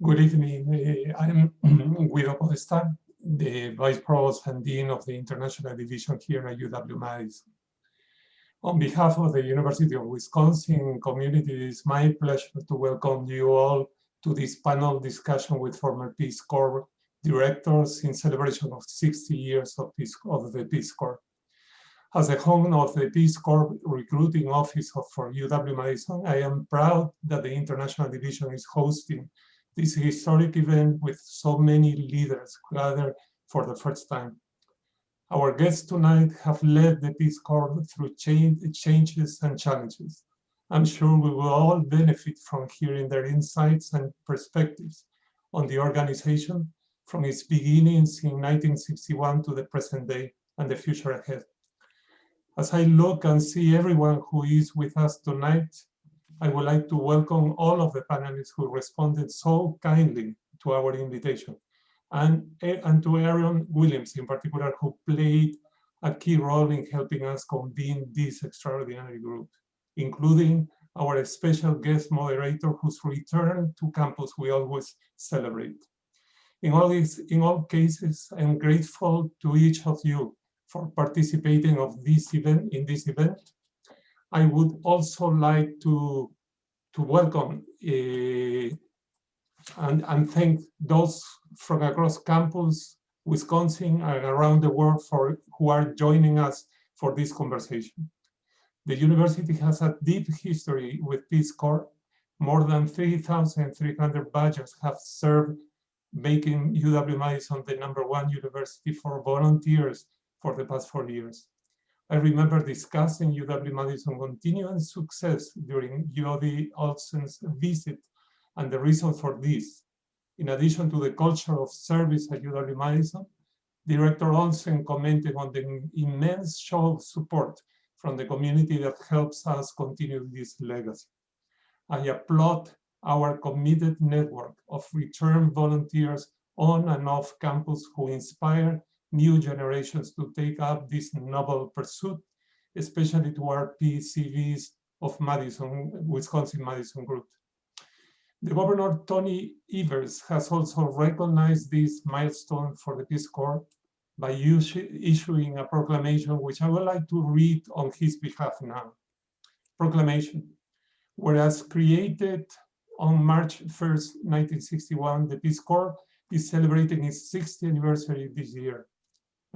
Good evening. I'm Guido Podesta, the Vice Provost and Dean of the International Division here at UW-Madison. On behalf of the University of Wisconsin community, it is my pleasure to welcome you all to this panel discussion with former Peace Corps directors in celebration of 60 years of the Peace Corps. As the home of the Peace Corps recruiting office for UW-Madison, I am proud that the International Division is hosting this historic event with so many leaders gathered for the first time. Our guests tonight have led the Peace Corps through changes and challenges. I'm sure we will all benefit from hearing their insights and perspectives on the organization from its beginnings in 1961 to the present day and the future ahead. As I look and see everyone who is with us tonight, I would like to welcome all of the panelists who responded so kindly to our invitation, and to Aaron Williams in particular, who played a key role in helping us convene this extraordinary group, including our special guest moderator whose return to campus we always celebrate. In all cases, I'm grateful to each of you for participating in this event. I would also like to welcome and thank those from across campus, Wisconsin, and around the world who are joining us for this conversation. The university has a deep history with Peace Corps. More than 3,300 badges have served, making UW-Madison the #1 university for volunteers for the past 4 years. I remember discussing UW-Madison continuing success during UD Olsen's visit and the reason for this. In addition to the culture of service at UW-Madison, Director Olsen commented on the immense show of support from the community that helps us continue this legacy. I applaud our committed network of returned volunteers on and off campus who inspire new generations to take up this noble pursuit, especially to our PCVs of Wisconsin-Madison group. The Governor Tony Evers has also recognized this milestone for the Peace Corps by issuing a proclamation, which I would like to read on his behalf now. Proclamation. Whereas created on March 1st, 1961, the Peace Corps is celebrating its 60th anniversary this year.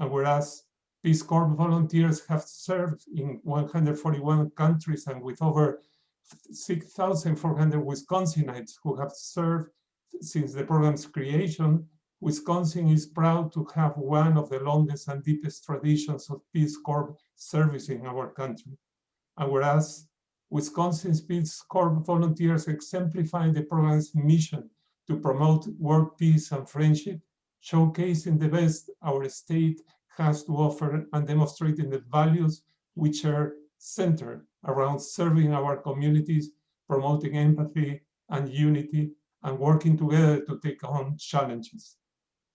And whereas Peace Corps volunteers have served in 141 countries and with over 6,400 Wisconsinites who have served since the program's creation, Wisconsin is proud to have one of the longest and deepest traditions of Peace Corps service in our country. And whereas Wisconsin's Peace Corps volunteers exemplify the program's mission to promote world peace and friendship, showcasing the best our state has to offer and demonstrating the values which are centered around serving our communities, promoting empathy and unity, and working together to take on challenges.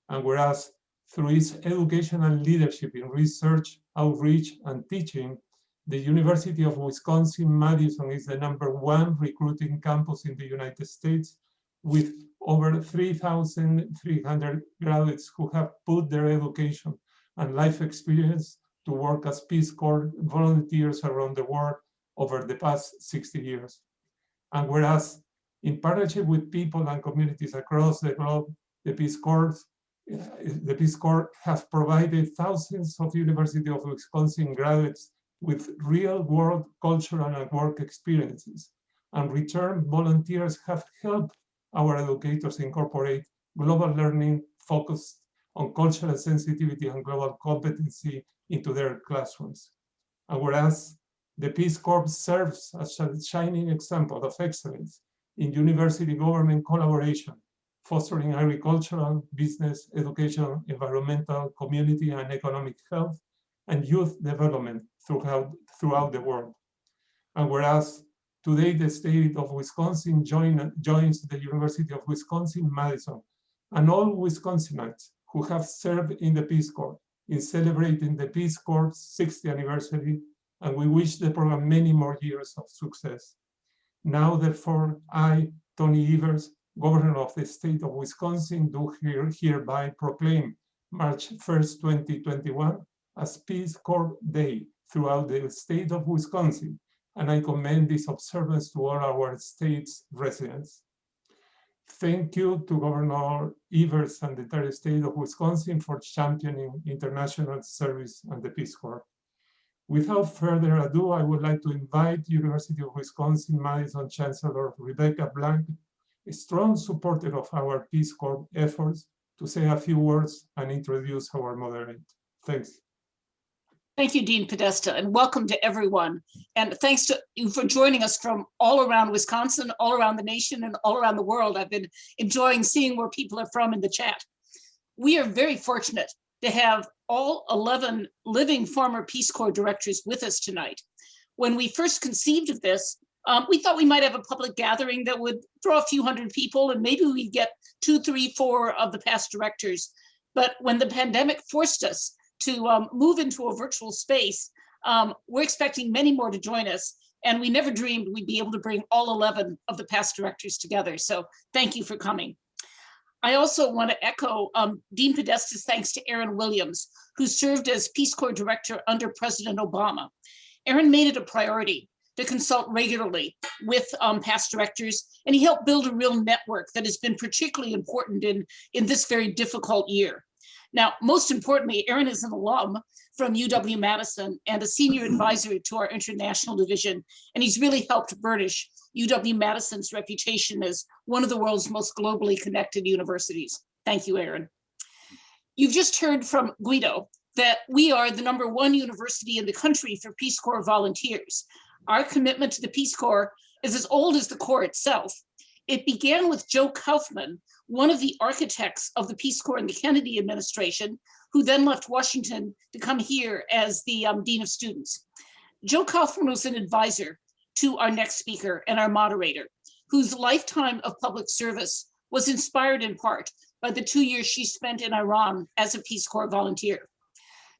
And whereas through its education and leadership in research, outreach, and teaching, the University of Wisconsin-Madison is the #1 recruiting campus in the United States, with over 3,300 graduates who have put their education and life experience to work as Peace Corps volunteers around the world over the past 60 years. And whereas in partnership with people and communities across the globe, the Peace Corps has provided thousands of University of Wisconsin graduates with real-world cultural and work experiences. And returned volunteers have helped our educators incorporate global learning focused on cultural sensitivity and global competency into their classrooms. And whereas the Peace Corps serves as a shining example of excellence in university government collaboration, fostering agricultural, business, education, environmental, community, and economic health, and youth development throughout the world. And whereas today the state of Wisconsin joins the University of Wisconsin-Madison and all Wisconsinites who have served in the Peace Corps in celebrating the Peace Corps' 60th anniversary, and we wish the program many more years of success. Now, therefore, I, Tony Evers, Governor of the state of Wisconsin, do hereby proclaim March 1st, 2021 as Peace Corps Day throughout the state of Wisconsin, and I commend this observance to all our state's residents. Thank you to Governor Evers and the entire state of Wisconsin for championing international service and the Peace Corps. Without further ado, I would like to invite University of Wisconsin-Madison Chancellor Rebecca Blank, a strong supporter of our Peace Corps efforts, to say a few words and introduce our moderator. Thanks. Thank you, Dean Podesta, and welcome to everyone. And thanks to you for joining us from all around Wisconsin, all around the nation, and all around the world. I've been enjoying seeing where people are from in the chat. We are very fortunate to have all 11 living former Peace Corps directors with us tonight. When we first conceived of this, we thought we might have a public gathering that would draw a few hundred people, and maybe we'd get 2, 3, 4 of the past directors. But when the pandemic forced us to move into a virtual space, we're expecting many more to join us, and we never dreamed we'd be able to bring all 11 of the past directors together. So thank you for coming. I also want to echo Dean Podesta's thanks to Aaron Williams, who served as Peace Corps Director under President Obama. Aaron made it a priority to consult regularly with past directors, and he helped build a real network that has been particularly important in this very difficult year. Now, most importantly, Aaron is an alum from UW-Madison and a senior advisor to our international division, and he's really helped burnish UW-Madison's reputation as one of the world's most globally connected universities. Thank you, Aaron. You've just heard from Guido that we are the #1 university in the country for Peace Corps volunteers. Our commitment to the Peace Corps is as old as the Corps itself. It began with Joe Kaufman, one of the architects of the Peace Corps in the Kennedy administration, who then left Washington to come here as the Dean of Students. Joe Kaufman was an advisor to our next speaker and our moderator, whose lifetime of public service was inspired in part by the 2 years she spent in Iran as a Peace Corps volunteer.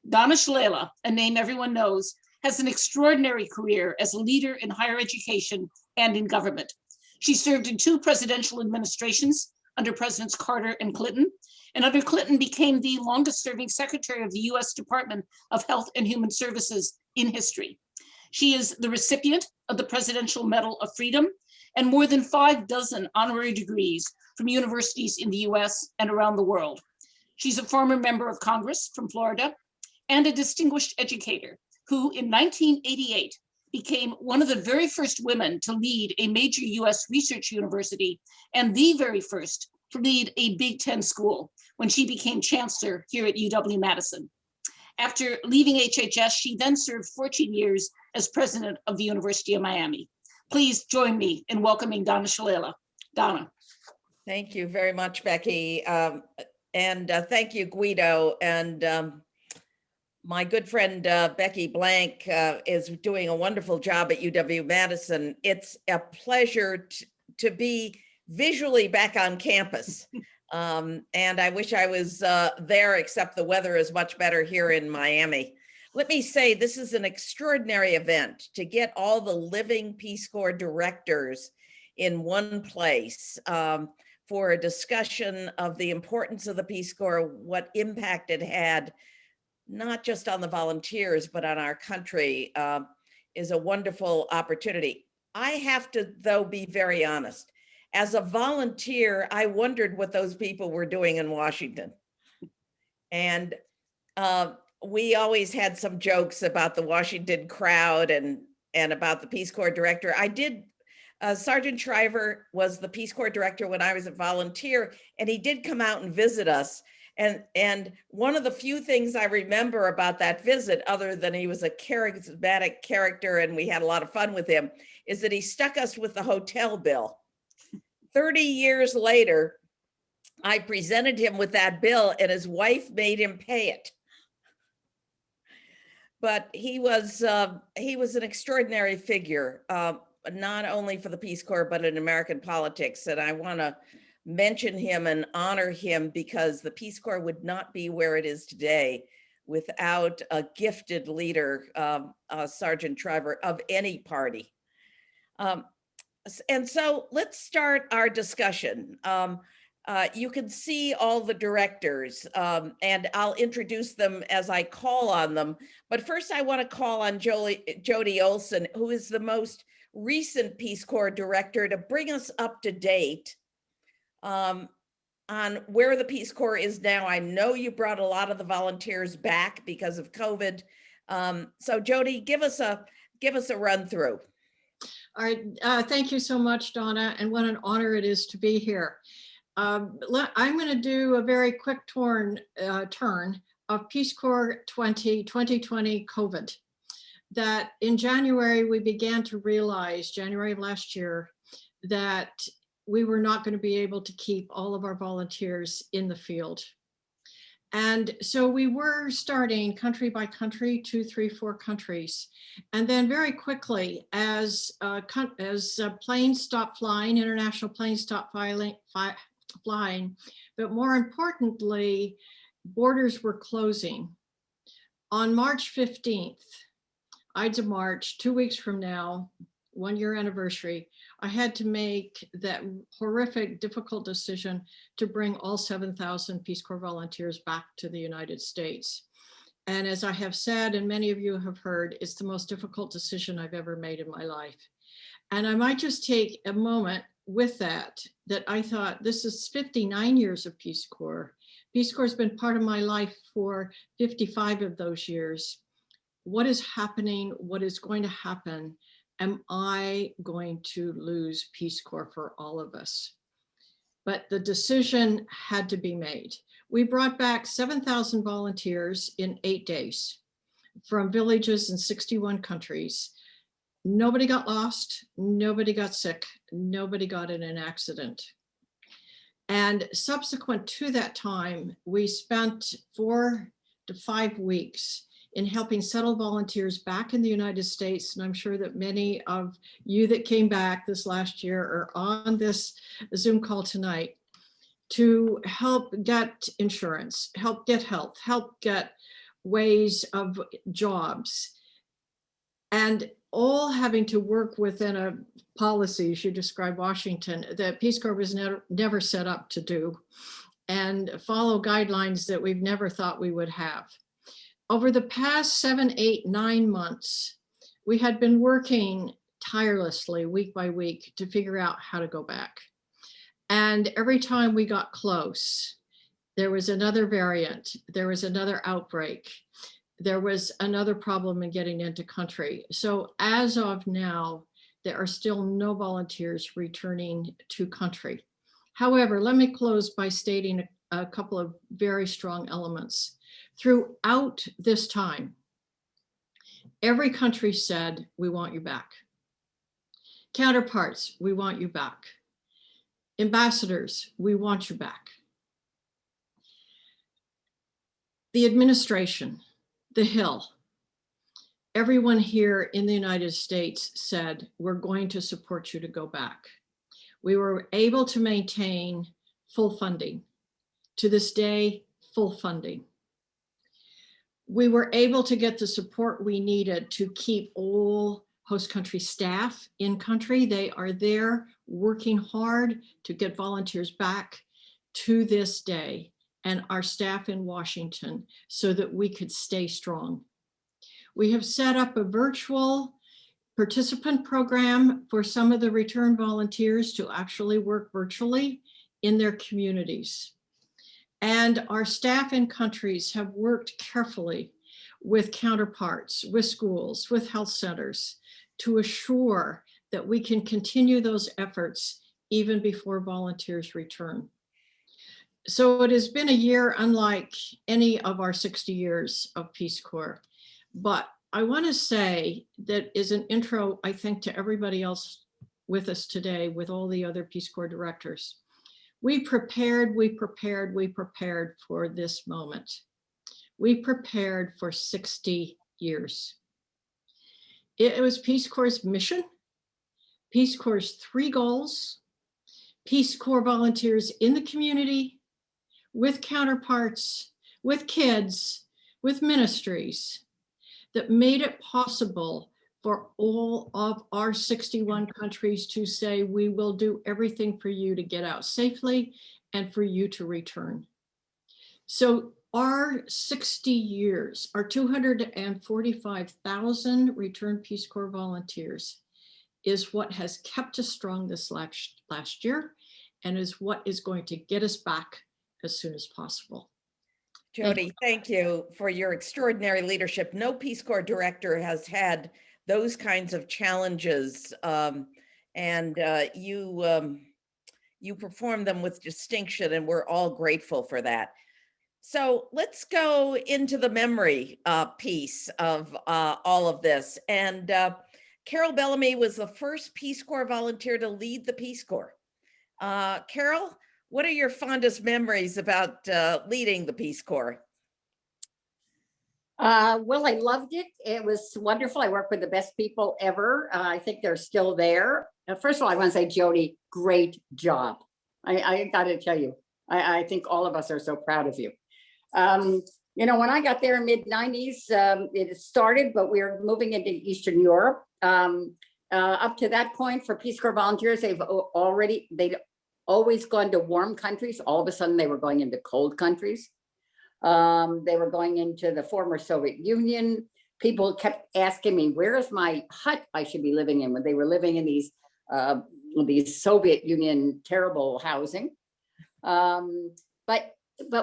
Donna Shalala, a name everyone knows, has an extraordinary career as a leader in higher education and in government. She served in 2 presidential administrations under Presidents Carter and Clinton, and under Clinton became the longest serving secretary of the US Department of Health and Human Services in history. She is the recipient of the Presidential Medal of Freedom and more than 5 dozen honorary degrees from universities in the US and around the world. She's a former member of Congress from Florida and a distinguished educator who in 1988 became one of the very first women to lead a major US research university and the very first to lead a Big Ten school when she became chancellor here at UW-Madison. After leaving HHS, she then served 14 years as president of the University of Miami. Please join me in welcoming Donna Shalala. Donna. Thank you very much, Becky. Thank you, Guido. And my good friend, Becky Blank, is doing a wonderful job at UW-Madison. It's a pleasure to be visually back on campus. And I wish I was there, except the weather is much better here in Miami. Let me say, this is an extraordinary event to get all the living Peace Corps directors in one place for a discussion of the importance of the Peace Corps, what impact it had, not just on the volunteers, but on our country, is a wonderful opportunity. I have to, though, be very honest. As a volunteer, I wondered what those people were doing in Washington. And we always had some jokes about the Washington crowd and about the Peace Corps director. Sergeant Shriver was the Peace Corps director when I was a volunteer, and he did come out and visit us. And one of the few things I remember about that visit, other than he was a charismatic character and we had a lot of fun with him, is that he stuck us with the hotel bill. 30 years later, I presented him with that bill and his wife made him pay it. But he was an extraordinary figure, not only for the Peace Corps, but in American politics. And I want to mention him and honor him because the Peace Corps would not be where it is today without a gifted leader, Sergeant Shriver, of any party. And so let's start our discussion. You can see all the directors, and I'll introduce them as I call on them. But first, I want to call on Jody Olson, who is the most recent Peace Corps director, to bring us up to date on where the Peace Corps is now. I know you brought a lot of the volunteers back because of COVID. So Jody, give us a run through. All right, thank you so much, Donna, and what an honor it is to be here. I'm going to do a very quick turn of Peace Corps 2020 COVID. That in January, we began to realize, January of last year, that we were not going to be able to keep all of our volunteers in the field. And so we were starting country by country, 2, 3, 4 countries. And then very quickly, as planes stopped flying, international planes stopped flying, but more importantly, borders were closing. On March 15th, Ides of March, 2 weeks from now, 1-year anniversary, I had to make that horrific, difficult decision to bring all 7,000 Peace Corps volunteers back to the United States. And as I have said, and many of you have heard, it's the most difficult decision I've ever made in my life. And I might just take a moment with that I thought, this is 59 years of Peace Corps. Peace Corps has been part of my life for 55 of those years. What is happening? What is going to happen? Am I going to lose Peace Corps for all of us? But the decision had to be made. We brought back 7,000 volunteers in 8 days from villages in 61 countries. Nobody got lost, nobody got sick, nobody got in an accident. And subsequent to that time, we spent 4 to 5 weeks in helping settle volunteers back in the United States. And I'm sure that many of you that came back this last year are on this Zoom call tonight to help get insurance, help get health, help get ways of jobs, and all having to work within a policy, as you describe Washington, that Peace Corps was never set up to do, and follow guidelines that we've never thought we would have. Over the past 7, 8, 9 months, we had been working tirelessly week by week to figure out how to go back. And every time we got close, there was another variant, there was another outbreak, there was another problem in getting into country. So as of now, there are still no volunteers returning to country. However, let me close by stating a couple of very strong elements. Throughout this time, every country said, we want you back. Counterparts, we want you back. Ambassadors, we want you back. The administration, the Hill, everyone here in the United States said, we're going to support you to go back. We were able to maintain full funding. To this day, full funding. We were able to get the support we needed to keep all host country staff in country. They are there working hard to get volunteers back to this day, and our staff in Washington, so that we could stay strong. We have set up a virtual participant program for some of the return volunteers to actually work virtually in their communities. And our staff in countries have worked carefully with counterparts, with schools, with health centers, to assure that we can continue those efforts even before volunteers return. So it has been a year unlike any of our 60 years of Peace Corps. But I want to say that is an intro, I think, to everybody else with us today, with all the other Peace Corps directors. We prepared for this moment. We prepared for 60 years. It was Peace Corps' mission, Peace Corps' 3 goals, Peace Corps volunteers in the community, with counterparts, with kids, with ministries, that made it possible for all of our 61 countries to say, we will do everything for you to get out safely and for you to return. So our 60 years, our 245,000 returned Peace Corps volunteers is what has kept us strong this last year and is what is going to get us back as soon as possible. Jody, thank you for your extraordinary leadership. No Peace Corps director has had those kinds of challenges, and you perform them with distinction, and we're all grateful for that. So let's go into the memory piece of all of this. And Carol Bellamy was the first Peace Corps volunteer to lead the Peace Corps. Carol, what are your fondest memories about leading the Peace Corps? Well, I loved it. It was wonderful. I worked with the best people ever. I think they're still there. First of all, I want to say, Jody, great job. I got to tell you, I think all of us are so proud of you. You know, when I got there in mid-90s, it started, but we were moving into Eastern Europe. Up to that point, for Peace Corps volunteers, they'd always gone to warm countries. All of a sudden, they were going into cold countries. They were going into the former Soviet Union. People kept asking me, where's my hut I should be living in, when they were living in these Soviet Union terrible housing. But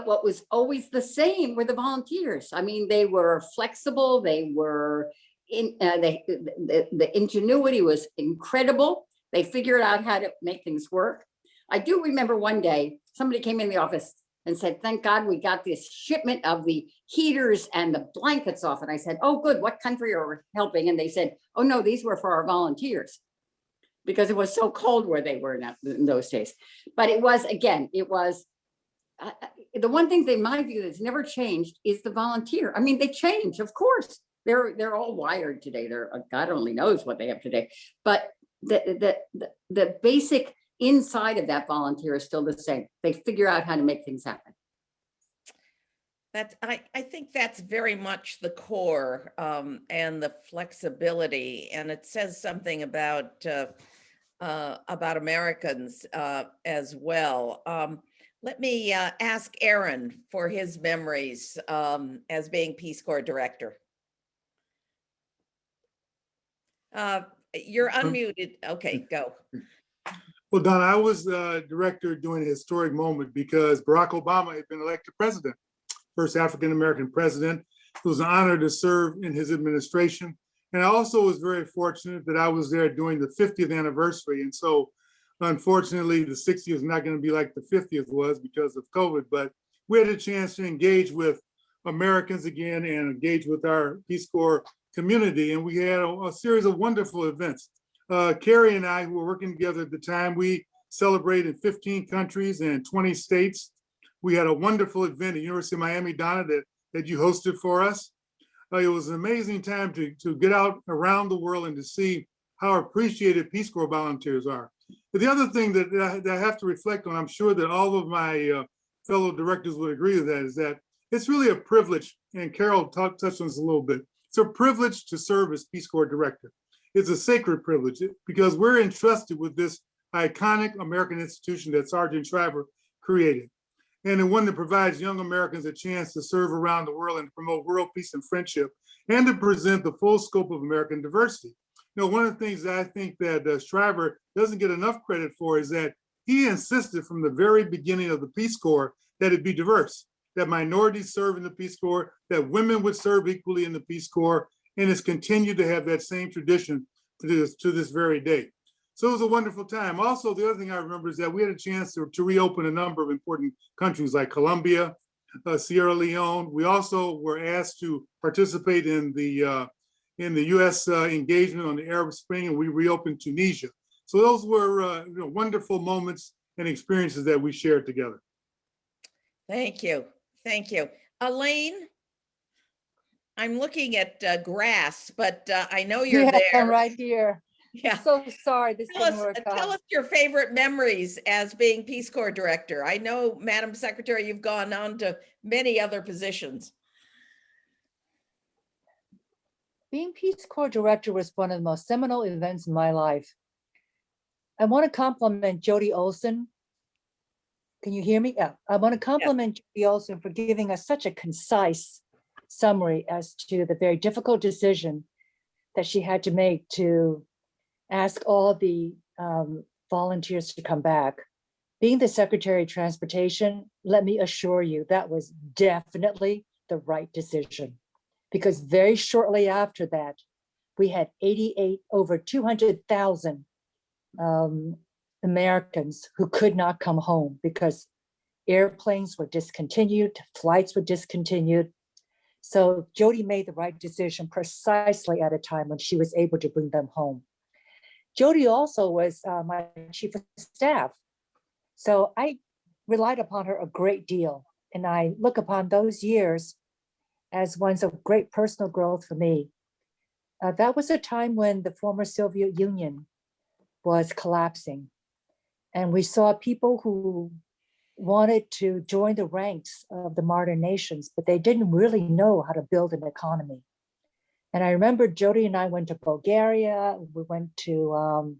what was always the same were the volunteers. I mean, they were flexible. They were the ingenuity was incredible. They figured out how to make things work. I do remember one day somebody came in the office and said, thank God we got this shipment of the heaters and the blankets off. And I said, oh, good, what country are we helping? And they said, oh no, these were for our volunteers, because it was so cold where they were in those days. But it was, again, it was, the one thing in my view that's never changed is the volunteer. I mean, they change, of course. They're all wired today. God only knows what they have today. But the basic inside of that volunteer is still the same. They figure out how to make things happen. I think that's very much the core, and the flexibility, and it says something about Americans as well. Let me ask Aaron for his memories as being Peace Corps director. You're unmuted. Okay, go. Well, Donna, I was director during a historic moment because Barack Obama had been elected president, first African-American president. It was an honor to serve in his administration. And I also was very fortunate that I was there during the 50th anniversary. And so, unfortunately, the 60th is not going to be like the 50th was because of COVID, but we had a chance to engage with Americans again and engage with our Peace Corps community. And we had a series of wonderful events. Carrie and I, who were working together at the time, we celebrated 15 countries and 20 states. We had a wonderful event at University of Miami, Donna, that you hosted for us. It was an amazing time to get out around the world and to see how appreciated Peace Corps volunteers are. But the other thing that I have to reflect on, I'm sure that all of my fellow directors would agree with that, is that it's really a privilege, and Carol touched on this a little bit. It's a privilege to serve as Peace Corps director. It's a sacred privilege because we're entrusted with this iconic American institution that Sergeant Shriver created, and one that provides young Americans a chance to serve around the world and to promote world peace and friendship, and to present the full scope of American diversity. You know, one of the things that I think that Shriver doesn't get enough credit for is that he insisted from the very beginning of the Peace Corps that it be diverse, that minorities serve in the Peace Corps, that women would serve equally in the Peace Corps, and it's continued to have that same tradition to this very day. So it was a wonderful time. Also, the other thing I remember is that we had a chance to reopen a number of important countries like Colombia, Sierra Leone. We also were asked to participate in the U.S. engagement on the Arab Spring, and we reopened Tunisia. So those were wonderful moments and experiences that we shared together. Thank you. Thank you. Elaine, I'm looking at grass, but I know you're there. I'm right here. Yeah. I'm so sorry this didn't work out. Tell us your favorite memories as being Peace Corps director. I know, Madam Secretary, you've gone on to many other positions. being Peace Corps director was one of the most seminal events in my life. I want to compliment Jody Olson. Can you hear me? Yeah, I want to compliment Jody Olson for giving us such a concise summary as to the very difficult decision that she had to make to ask all the volunteers to come back. Being the Secretary of Transportation, let me assure you, that was definitely the right decision. Because very shortly after that, we had over 200,000 Americans who could not come home because airplanes were discontinued, flights were discontinued. So Jody made the right decision precisely at a time when she was able to bring them home. Jody also was my chief of staff. So I relied upon her a great deal. And I look upon those years as ones of great personal growth for me. That was a time when the former Soviet Union was collapsing. And we saw people who wanted to join the ranks of the modern nations, but they didn't really know how to build an economy. And I remember Jody and I went to Bulgaria. We went to,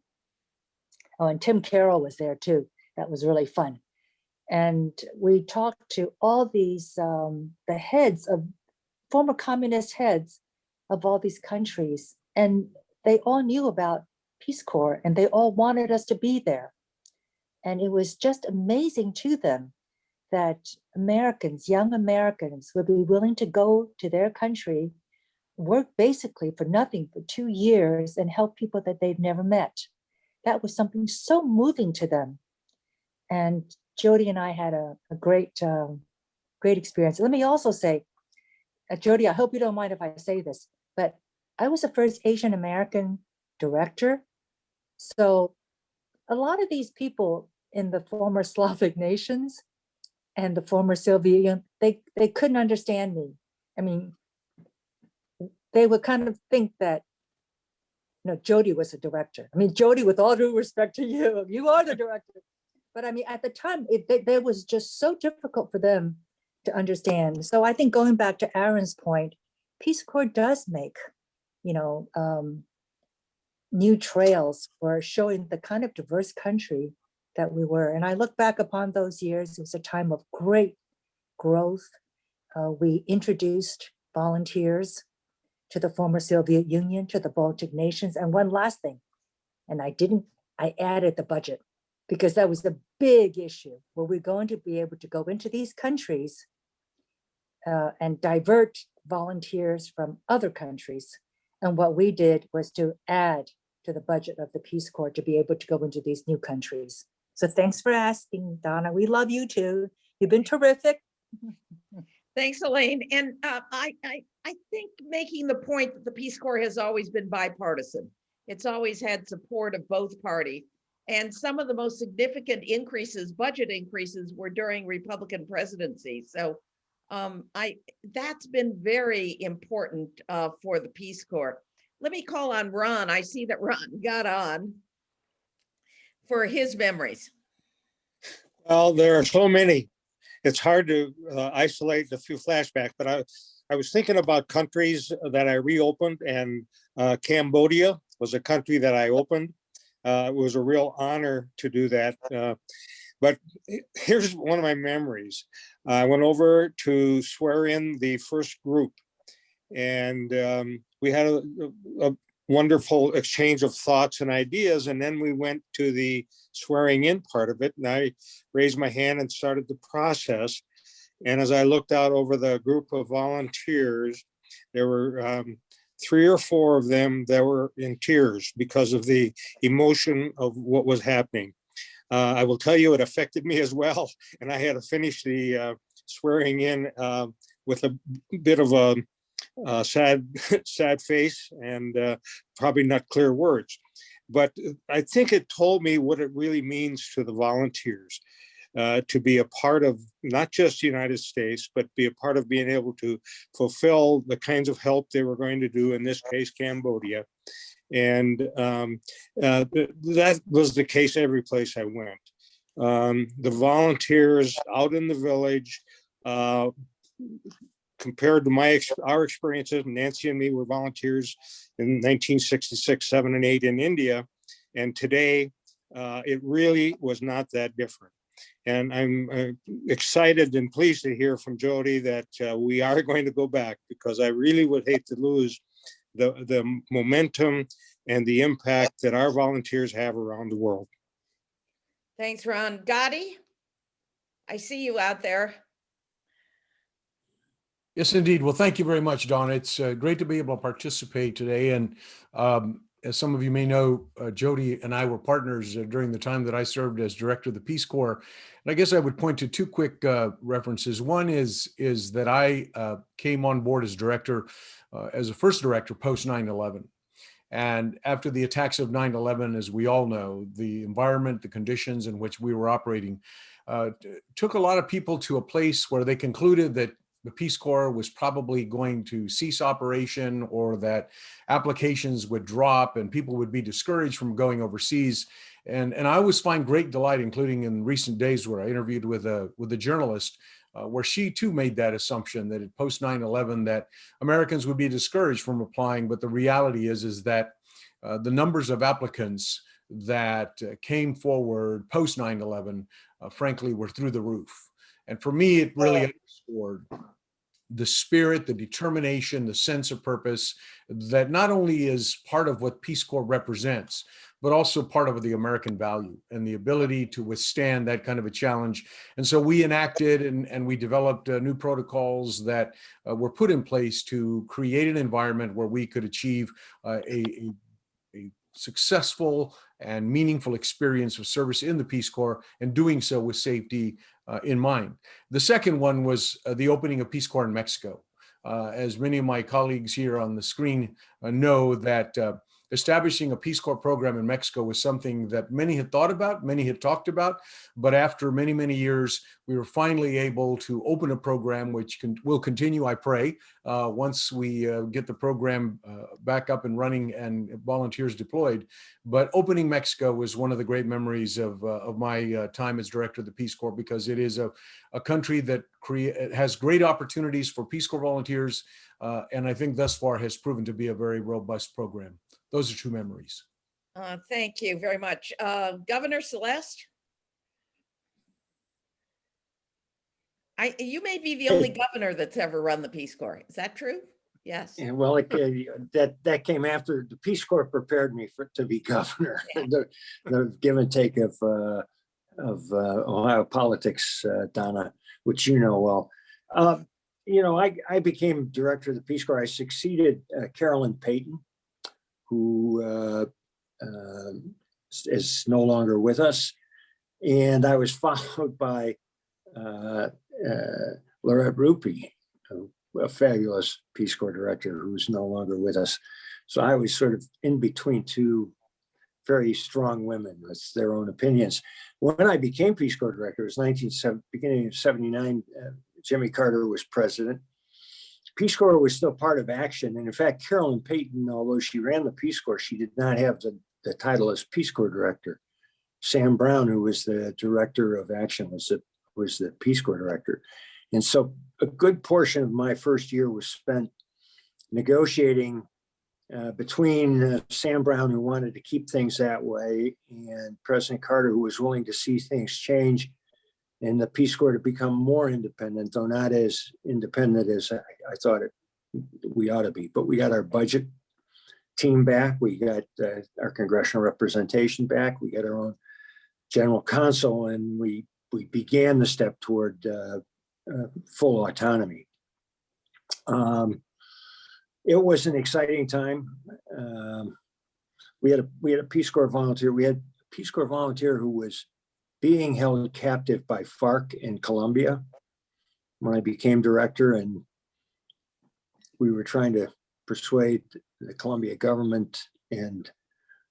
and Tim Carroll was there too. That was really fun. And we talked to all these, the heads of former communist heads of all these countries. And they all knew about Peace Corps and they all wanted us to be there. And it was just amazing to them that Americans, young Americans, would be willing to go to their country, work basically for nothing for 2 years and help people that they've never met. That was something so moving to them. And Jody and I had a great experience. Let me also say, Jody, I hope you don't mind if I say this, but I was the first Asian American director. So a lot of these people in the former Slavic nations and the former Soviet Union, they couldn't understand me. I mean, they would kind of think that, Jody was a director. I mean, Jody, with all due respect to you, you are the director. But I mean, at the time, it was just so difficult for them to understand. So I think going back to Aaron's point, Peace Corps does make, new trails for showing the kind of diverse country that we were. And I look back upon those years, it was a time of great growth. We introduced volunteers to the former Soviet Union, to the Baltic nations. And one last thing, and I added the budget because that was the big issue. Were we going to be able to go into these countries and divert volunteers from other countries? And what we did was to add to the budget of the Peace Corps to be able to go into these new countries. So thanks for asking, Donna. We love you too. You've been terrific. Thanks, Elaine. And I think making the point that the Peace Corps has always been bipartisan. It's always had support of both parties. And some of the most significant increases, budget increases, were during Republican presidency. So that's been very important for the Peace Corps. Let me call on Ron. I see that Ron got on for his memories. Well, there are so many. It's hard to isolate a few flashbacks, but I was thinking about countries that I reopened, and Cambodia was a country that I opened. It was a real honor to do that. But here's one of my memories. I went over to swear in the first group, and we had a wonderful exchange of thoughts and ideas. And then we went to the swearing in part of it, and I raised my hand and started the process. And as I looked out over the group of volunteers, there were 3 or 4 of them that were in tears because of the emotion of what was happening. I will tell you, it affected me as well. And I had to finish the swearing in with a bit of a sad face and probably not clear words. But I think it told me what it really means to the volunteers to be a part of not just the United States, but be a part of being able to fulfill the kinds of help they were going to do, in this case, Cambodia. And that was the case every place I went. The volunteers out in the village compared to our experiences, Nancy and me were volunteers in 1966, 7, and 8 in India. And today, it really was not that different. And I'm excited and pleased to hear from Jody that we are going to go back, because I really would hate to lose the momentum and the impact that our volunteers have around the world. Thanks, Ron. Gotti, I see you out there. Yes, indeed. Well, thank you very much, Donna. It's great to be able to participate today. And as some of you may know, Jody and I were partners during the time that I served as director of the Peace Corps. And I guess I would point to two quick references. One is that I came on board as director, as a first director post 9/11. And after the attacks of 9/11, as we all know, the environment, the conditions in which we were operating took a lot of people to a place where they concluded that the Peace Corps was probably going to cease operation, or that applications would drop and people would be discouraged from going overseas. And I always find great delight, including in recent days where I interviewed with a journalist, where she too made that assumption that at post 9/11 that Americans would be discouraged from applying. But the reality is that the numbers of applicants that came forward post 9/11, frankly, were through the roof. And for me, it really underscored the spirit, the determination, the sense of purpose that not only is part of what Peace Corps represents, but also part of the American value and the ability to withstand that kind of a challenge. And so we enacted and we developed new protocols that were put in place to create an environment where we could achieve a successful and meaningful experience of service in the Peace Corps, and doing so with safety in mind. The second one was the opening of Peace Corps in Mexico. As many of my colleagues here on the screen know, that establishing a Peace Corps program in Mexico was something that many had thought about, many had talked about, but after many, many years, we were finally able to open a program which will continue, I pray, once we get the program back up and running and volunteers deployed. But opening Mexico was one of the great memories of my time as director of the Peace Corps, because it is a country that has great opportunities for Peace Corps volunteers, and I think thus far has proven to be a very robust program. Those are two memories. Thank you very much. Governor Celeste? You may be the only governor that's ever run the Peace Corps. Is that true? Yes. And well, that came after the Peace Corps prepared me to be governor. Yeah. the give and take of Ohio politics, Donna, which you know well. I became director of the Peace Corps. I succeeded Carolyn Payton, who is no longer with us, and I was followed by Lorette Rupi, a fabulous Peace Corps director who's no longer with us. So I was sort of in between two very strong women with their own opinions. When I became Peace Corps director, it was beginning of 79, Jimmy Carter was president. Peace Corps was still part of Action. And in fact, Carolyn Payton, although she ran the Peace Corps, she did not have the title as Peace Corps director. Sam Brown, who was the director of Action, was the Peace Corps director. And so a good portion of my first year was spent negotiating between Sam Brown, who wanted to keep things that way, and President Carter, who was willing to see things change and the Peace Corps to become more independent, though not as independent as I thought we ought to be. But we got our budget team back. We got our congressional representation back. We got our own general counsel, and we began the step toward full autonomy. It was an exciting time. We had a Peace Corps volunteer. We had a Peace Corps volunteer who was being held captive by FARC in Colombia when I became director, and we were trying to persuade the Colombia government and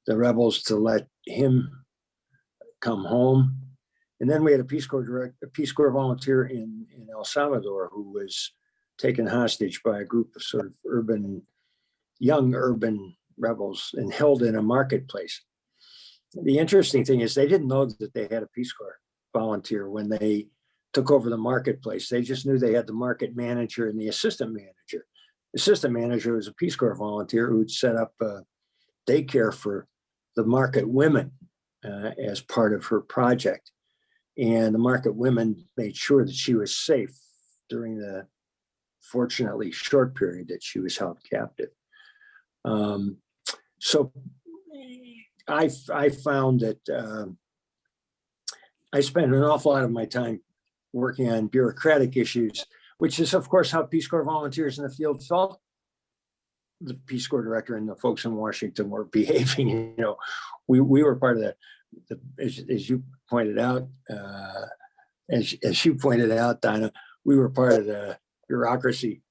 the rebels to let him come home. And then we had a Peace Corps volunteer in El Salvador who was taken hostage by a group of sort of young urban rebels and held in a marketplace. The interesting thing is they didn't know that they had a Peace Corps volunteer when they took over the marketplace. They just knew they had the market manager and the assistant manager. The assistant manager was a Peace Corps volunteer who'd set up daycare for the market women as part of her project. And the market women made sure that she was safe during the fortunately short period that she was held captive. So I found that I spent an awful lot of my time working on bureaucratic issues, which is of course how Peace Corps volunteers in the field felt the Peace Corps director and the folks in Washington were behaving. You know, we were part of as you pointed out, as you pointed out, Donna, we were part of the bureaucracy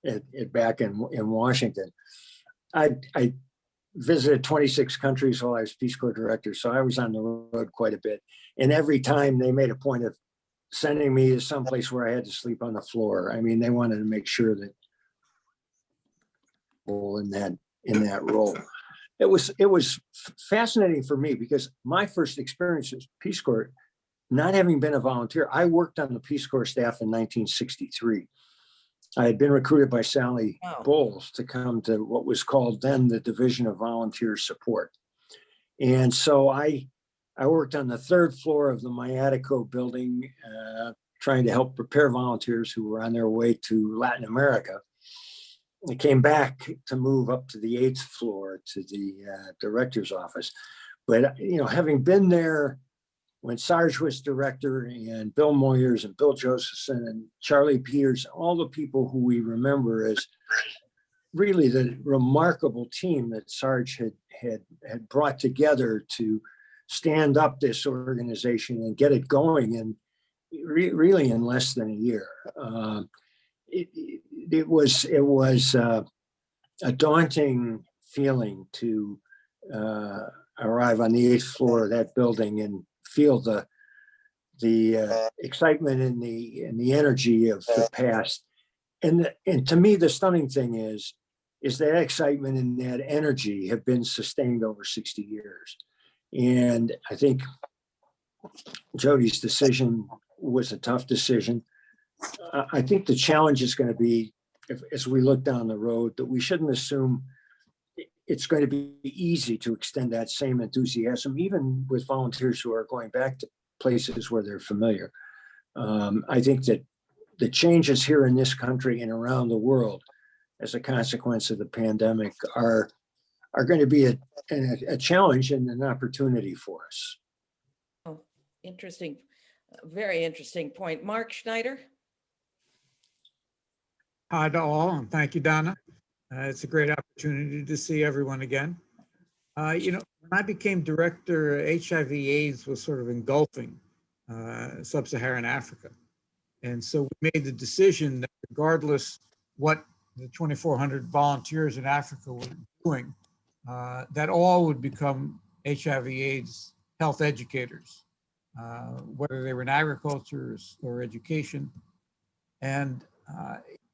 back in Washington. I visited 26 countries while I was Peace Corps director, so I was on the road quite a bit. And every time they made a point of sending me to someplace where I had to sleep on the floor. I mean, they wanted to make sure that in that role. It was fascinating for me because my first experience as Peace Corps, not having been a volunteer, I worked on the Peace Corps staff in 1963. I had been recruited by Sally Bowles to come to what was called then the Division of Volunteer Support. And so I worked on the third floor of the Mayatico building, trying to help prepare volunteers who were on their way to Latin America. I came back to move up to the 8th floor to the director's office. But, you know, having been there when Sarge was director and Bill Moyers and Bill Josephson and Charlie Peters, all the people who we remember as really the remarkable team that Sarge had brought together to stand up this organization and get it going in really in less than a year. It was a daunting feeling to arrive on the 8th floor of that building and feel the excitement and the energy of the past. And to me, the stunning thing is that excitement and that energy have been sustained over 60 years. And I think Jody's decision was a tough decision. I think the challenge is going to be, as we look down the road, that we shouldn't assume it's going to be easy to extend that same enthusiasm, even with volunteers who are going back to places where they're familiar. I think that the changes here in this country and around the world as a consequence of the pandemic are going to be a challenge and an opportunity for us. Oh, interesting. Very interesting point. Mark Schneider. Hi to all, and thank you, Donna. It's a great opportunity to see everyone again. You know, when I became director, HIV/AIDS was sort of engulfing sub-Saharan Africa. And so we made the decision that regardless what the 2,400 volunteers in Africa were doing, that all would become HIV/AIDS health educators, whether they were in agriculture or education. And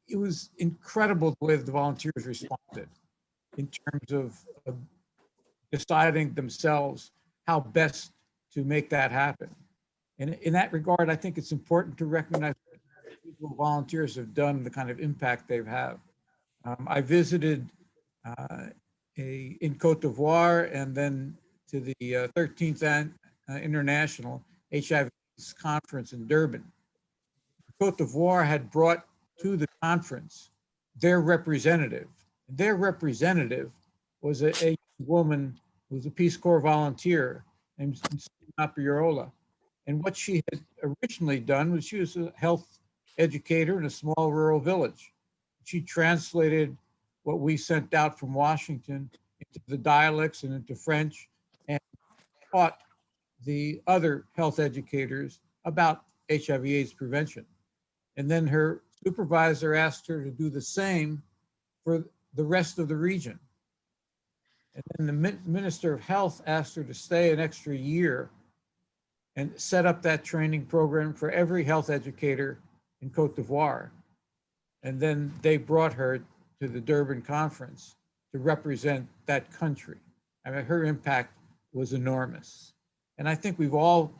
it was incredible the way the volunteers responded in terms of deciding themselves how best to make that happen. And in that regard, I think it's important to recognize what people, volunteers have done, the kind of impact they've had. I visited in Cote d'Ivoire and then to the 13th International HIV Conference in Durban. Cote d'Ivoire had brought to the conference their representative. Their representative was a woman who was a Peace Corps volunteer named Napierola. And what she had originally done was she was a health educator in a small rural village. She translated what we sent out from Washington into the dialects and into French and taught the other health educators about HIV/AIDS prevention. And then her supervisor asked her to do the same for the rest of the region. And then the Minister of Health asked her to stay an extra year and set up that training program for every health educator in Cote d'Ivoire. And then they brought her to the Durban conference to represent that country. I mean, her impact was enormous. And I think we've all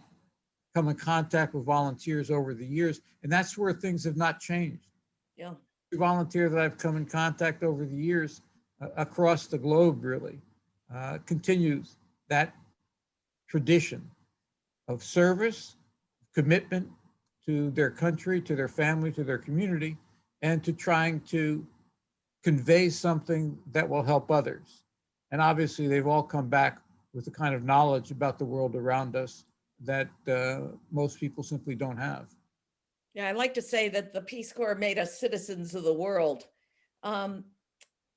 come in contact with volunteers over the years, and that's where things have not changed. Yeah. Every volunteer that I've come in contact over the years across the globe really continues that tradition of service, commitment to their country, to their family, to their community, and to trying to convey something that will help others. And obviously they've all come back with the kind of knowledge about the world around us that most people simply don't have. Yeah, I like to say that the Peace Corps made us citizens of the world. Carrie,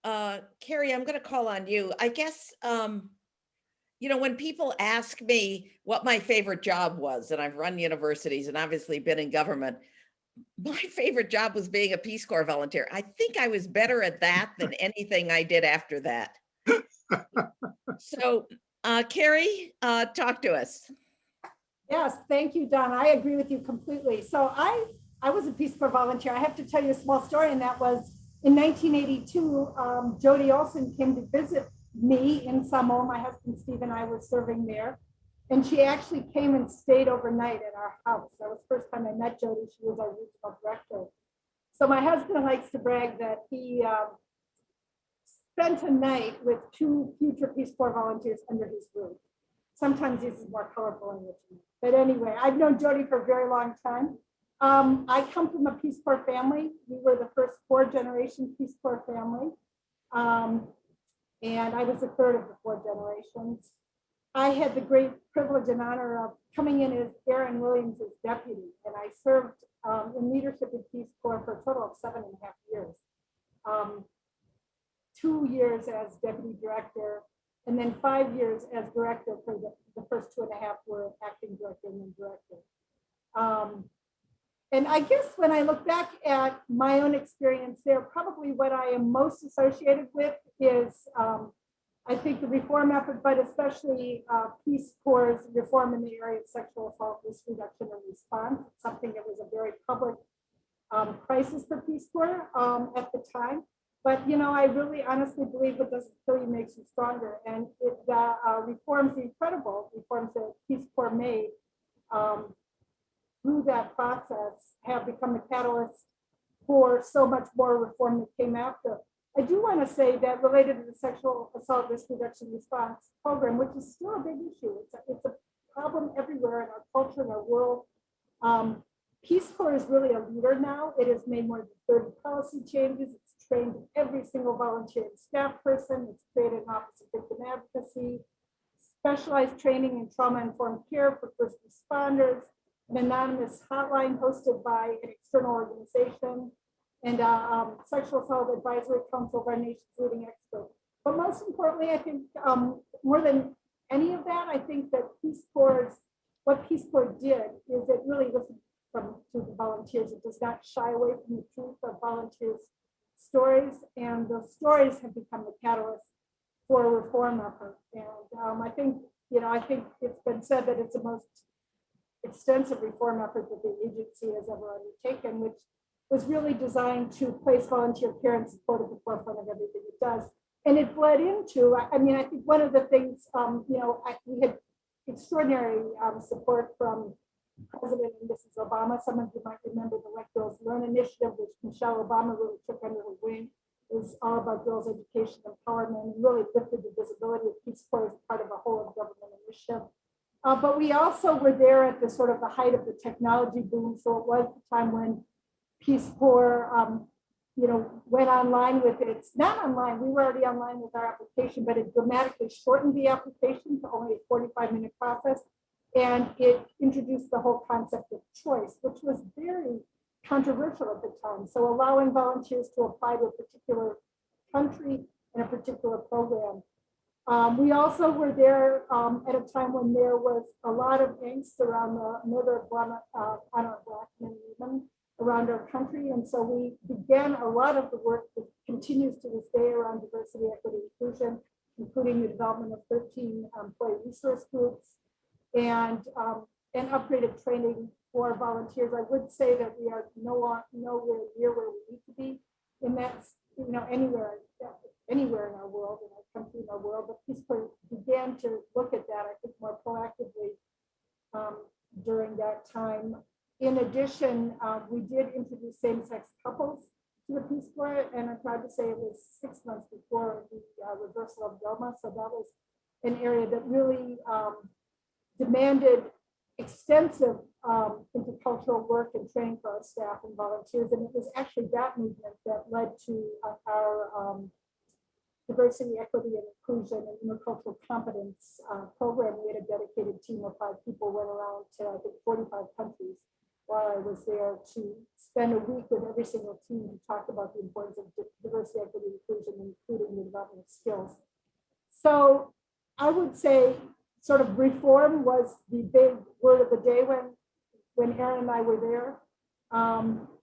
I'm going to call on you. I guess, you know, when people ask me what my favorite job was, and I've run universities and obviously been in government, my favorite job was being a Peace Corps volunteer. I think I was better at that than anything I did after that. So, Carrie, talk to us. Yes, thank you, Don. I agree with you completely. So I was a Peace Corps volunteer. I have to tell you a small story, and that was in 1982, Jody Olson came to visit me in Samoa. My husband, Steve, and I were serving there. And she actually came and stayed overnight at our house. That was the first time I met Jody. She was our regional director. So my husband likes to brag that he spent a night with 2 future Peace Corps volunteers under his roof. Sometimes this is more colorful in Richmond. But anyway, I've known Jody for a very long time. I come from a Peace Corps family. We were the first 4th-generation Peace Corps family. And I was the 3rd of the 4 generations. I had the great privilege and honor of coming in as Aaron Williams' deputy. And I served in leadership in Peace Corps for a total of 7.5 years. 2 years as deputy director, and then 5 years as director for the first 2.5 were acting director and then director. And I guess when I look back at my own experience there, probably what I am most associated with is, I think, the reform effort, but especially Peace Corps' reform in the area of sexual assault, risk reduction, and response. It's something that was a very public crisis for Peace Corps at the time. But, you know, I really honestly believe what doesn't kill you makes you stronger. And the reforms, the incredible reforms that Peace Corps made through that process have become the catalyst for so much more reform that came after. I do want to say that related to the sexual assault risk reduction response program, which is still a big issue. It's a problem everywhere in our culture, in our world. Peace Corps is really a leader now. It has made more than 30 policy changes. It's trained every single volunteer and staff person. It's created an Office of Victim Advocacy, specialized training in trauma-informed care for first responders, an anonymous hotline hosted by an external organization, and a sexual assault advisory council of our nation's leading experts. But most importantly, I think more than any of that, I think that what Peace Corps did is it really listened to the volunteers. It does not shy away from the truth of volunteers' stories, and those stories have become the catalyst for a reform effort. And I think it's been said that it's the most extensive reform effort that the agency has ever undertaken, which was really designed to place volunteer care and support at the forefront of everything it does. And it bled into, I think one of the things, we had extraordinary support from President and Mrs. Obama. Some of you might remember the Let Girls Learn initiative, which Michelle Obama really took under her wing. It was all about girls' education empowerment, and really lifted the visibility of Peace Corps as part of a whole of government initiative. But we also were there at the sort of the height of the technology boom. So it was the time when Peace Corps, went online with it. It's not online. We were already online with our application, but it dramatically shortened the application to only a 45-minute process. And it introduced the whole concept of choice, which was very controversial at the time. So allowing volunteers to apply to a particular country and a particular program. We also were there at a time when there was a lot of angst around the murder of Black men and women around our country. And so we began a lot of the work that continues to this day around diversity, equity, inclusion, including the development of 13 employee resource groups and upgraded training for volunteers. I would say that we are nowhere near where we need to be, and that's anywhere in our world, in our country, in our world. But Peace Corps began to look at that, I think, more proactively during that time. In addition, we did introduce same-sex couples to the Peace Corps, and I'm proud to say it was 6 months before the reversal of DOMA. So that was an area that really demanded extensive intercultural work and training for our staff and volunteers. And it was actually that movement that led to our diversity, equity, and inclusion and intercultural competence program. We had a dedicated team of 5 people, went around to, I think, 45 countries while I was there to spend a week with every single team to talk about the importance of diversity, equity, inclusion, including the development of skills. So I would say sort of reform was the big word of the day when Aaron and I were there.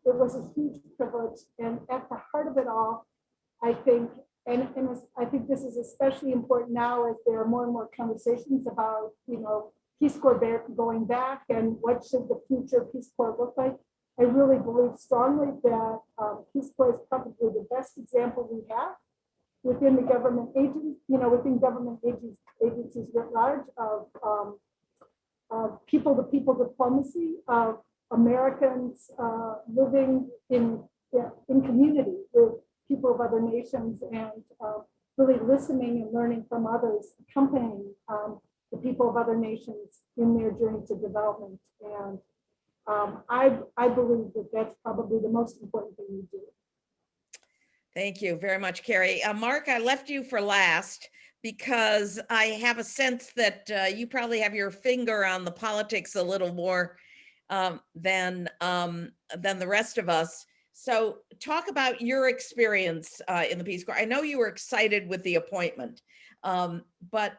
It was a huge privilege, and at the heart of it all, I think, and I think this is especially important now as there are more and more conversations about, you know, Peace Corps going back and what should the future Peace Corps look like. I really believe strongly that Peace Corps is probably the best example we have within the government agencies, you know, within government agencies writ large of people-to-people diplomacy, of Americans living in community with people of other nations, and really listening and learning from others, accompanying the people of other nations in their journey to development. And I believe that that's probably the most important thing we do. Thank you very much, Carrie. Mark, I left you for last because I have a sense that you probably have your finger on the politics a little more than the rest of us. So talk about your experience in the Peace Corps. I know you were excited with the appointment, but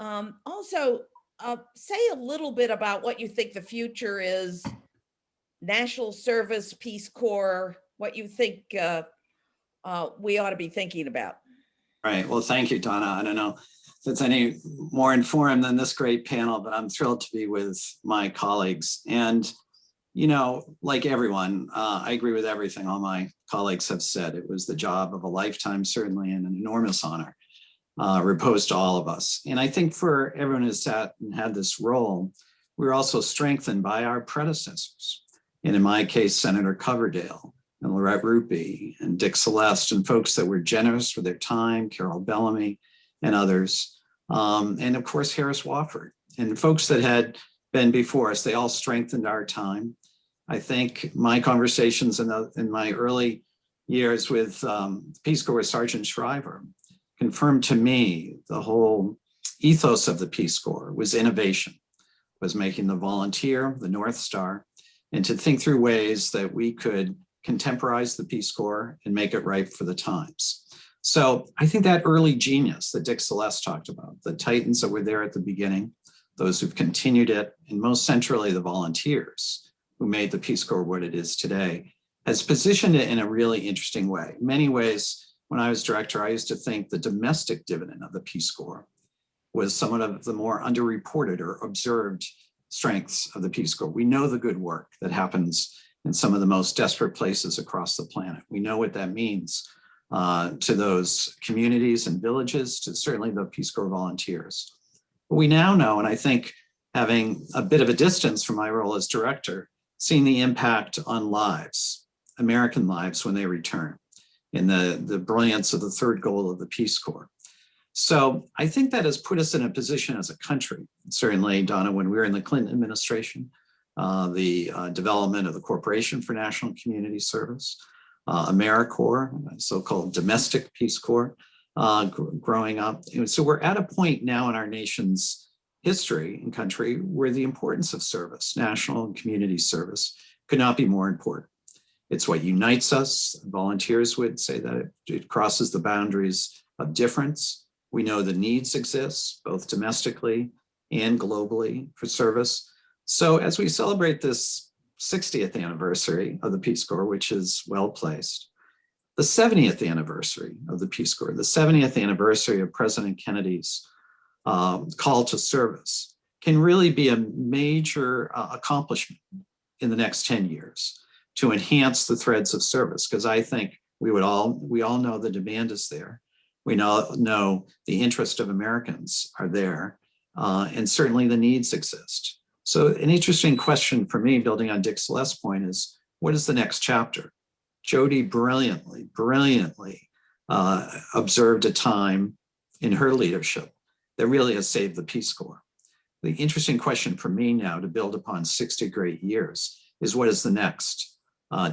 also say a little bit about what you think the future is, national service, Peace Corps, what you think we ought to be thinking about. Right. Well, thank you, Donna. I don't know if it's any more informed than this great panel, but I'm thrilled to be with my colleagues. And, you know, like everyone, I agree with everything all my colleagues have said. It was the job of a lifetime, certainly, and an enormous honor reposed to all of us. And I think for everyone who sat and had this role, we were also strengthened by our predecessors. And in my case, Senator Coverdale and Lorette Ruppy and Dick Celeste, and folks that were generous with their time, Carol Bellamy and others. And of course, Harris Wofford and folks that had been before us, they all strengthened our time. I think my conversations in my early years with Peace Corps with Sergeant Shriver confirmed to me the whole ethos of the Peace Corps was innovation, was making the volunteer the North Star, and to think through ways that we could contemporize the Peace Corps and make it ripe for the times. So I think that early genius that Dick Celeste talked about, the Titans that were there at the beginning, those who've continued it, and most centrally the volunteers who made the Peace Corps what it is today, has positioned it in a really interesting way. In many ways, when I was director, I used to think the domestic dividend of the Peace Corps was somewhat of the more underreported or observed strengths of the Peace Corps. We know the good work that happens in some of the most desperate places across the planet. We know what that means to those communities and villages, to certainly the Peace Corps volunteers. But we now know, and I think having a bit of a distance from my role as director, seeing the impact on lives, American lives when they return, in the brilliance of the third goal of the Peace Corps. So I think that has put us in a position as a country, certainly, Donna, when we were in the Clinton administration, the development of the Corporation for National Community Service, AmeriCorps, so-called domestic Peace Corps, growing up. And so we're at a point now in our nation's history and country where the importance of service, national and community service, could not be more important. It's what unites us. Volunteers would say that it crosses the boundaries of difference. We know the needs exist, both domestically and globally, for service. So as we celebrate this 60th anniversary of the Peace Corps, which is well placed, the 70th anniversary of the Peace Corps, the 70th anniversary of President Kennedy's call to service, can really be a major accomplishment in the next 10 years to enhance the threads of service, because I think we all know the demand is there. We know the interest of Americans are there, and certainly the needs exist. So an interesting question for me, building on Dick Celeste's point, is what is the next chapter? Jody brilliantly observed a time in her leadership that really has saved the Peace Corps. The interesting question for me now, to build upon 60 great years, is what is the next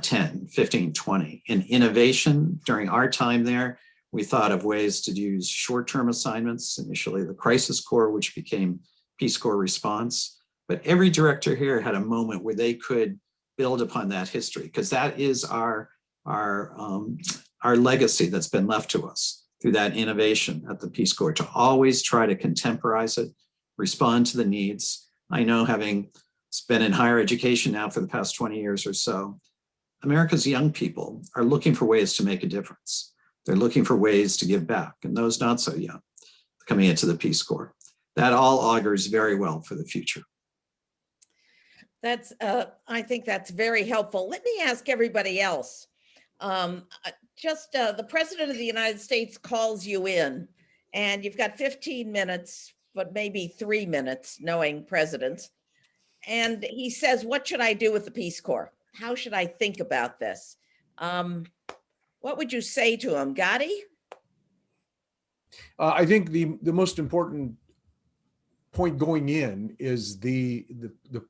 10, 15, 20? In innovation, during our time there, we thought of ways to use short-term assignments, initially the Crisis Corps, which became Peace Corps Response. But every director here had a moment where they could build upon that history, because that is our legacy that's been left to us through that innovation at the Peace Corps, to always try to contemporize it, respond to the needs. I know, having been in higher education now for the past 20 years or so, America's young people are looking for ways to make a difference. They're looking for ways to give back, and those not so young coming into the Peace Corps. That all augurs very well for the future. That's, I think that's very helpful. Let me ask everybody else. The President of the United States calls you in, and you've got 15 minutes, but maybe 3 minutes, knowing presidents. And he says, what should I do with the Peace Corps? How should I think about this? What would you say to him, Gotti? I think the most important point going in is the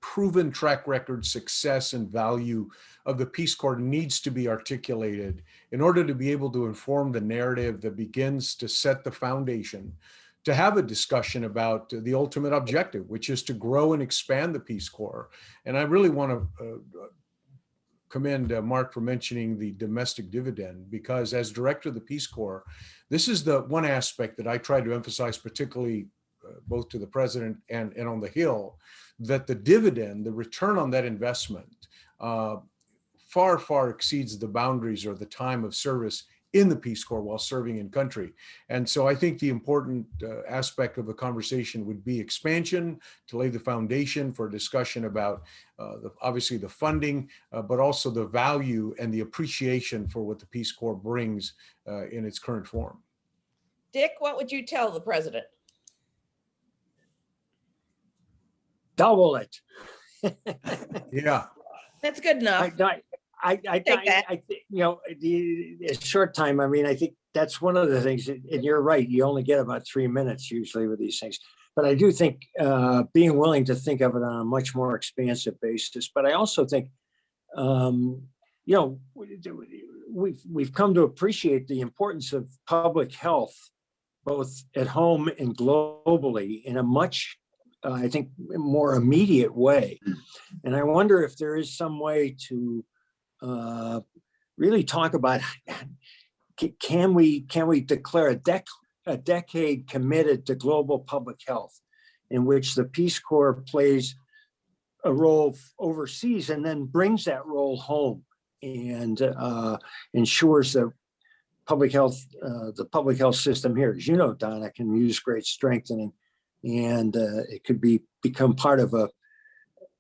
proven track record, success, and value of the Peace Corps needs to be articulated in order to be able to inform the narrative that begins to set the foundation to have a discussion about the ultimate objective, which is to grow and expand the Peace Corps. And I really want to commend Mark for mentioning the domestic dividend, because as director of the Peace Corps, this is the one aspect that I try to emphasize, particularly both to the president and on the Hill, that the dividend, the return on that investment, far, far exceeds the boundaries or the time of service in the Peace Corps while serving in country. And so I think the important aspect of the conversation would be expansion, to lay the foundation for a discussion about obviously the funding, but also the value and the appreciation for what the Peace Corps brings in its current form. Dick, what would you tell the president? Double it. Yeah. That's good enough. I think, you know, the short time, I mean, I think that's one of the things, and you're right, you only get about 3 minutes usually with these things. But I do think being willing to think of it on a much more expansive basis. But I also think, you know, we've come to appreciate the importance of public health, both at home and globally, in a much, I think, more immediate way. And I wonder if there is some way to really talk about, can we declare a decade committed to global public health, in which the Peace Corps plays a role overseas and then brings that role home and ensures that public health, the public health system here, as you know, Donna, can use great strengthening, and it could become part of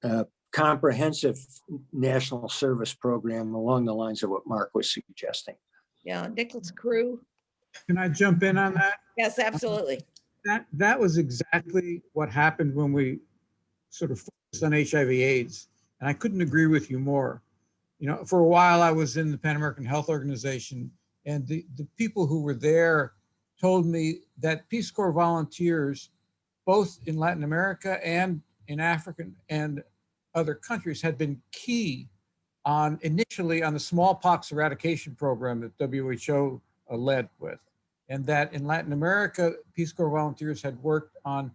a comprehensive national service program along the lines of what Mark was suggesting. Yeah, Nicholas Crew. Can I jump in on that? Yes, absolutely. That was exactly what happened when we sort of focused on HIV/AIDS, and I couldn't agree with you more. You know, for a while I was in the Pan American Health Organization, and the people who were there told me that Peace Corps volunteers, both in Latin America and in Africa and other countries, had been key initially on the smallpox eradication program that WHO led with. And that in Latin America, Peace Corps volunteers had worked on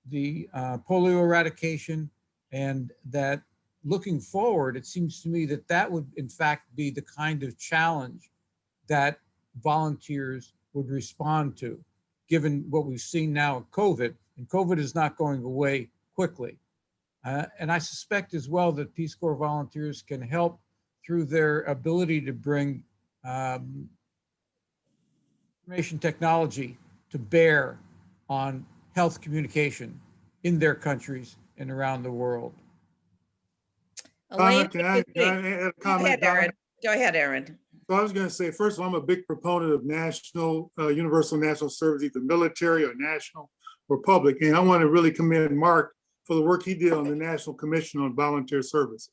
the polio eradication, and that looking forward, it seems to me that that would in fact be the kind of challenge that volunteers would respond to, given what we've seen now in COVID, and COVID is not going away quickly. And I suspect as well that Peace Corps volunteers can help through their ability to bring information technology to bear on health communication in their countries and around the world. Elaine, Can I add a comment? Go ahead, Aaron. So I was going to say, first of all, I'm a big proponent of national, universal national service, either military or national or public. And I want to really commend Mark for the work he did on the National Commission on Volunteer Service.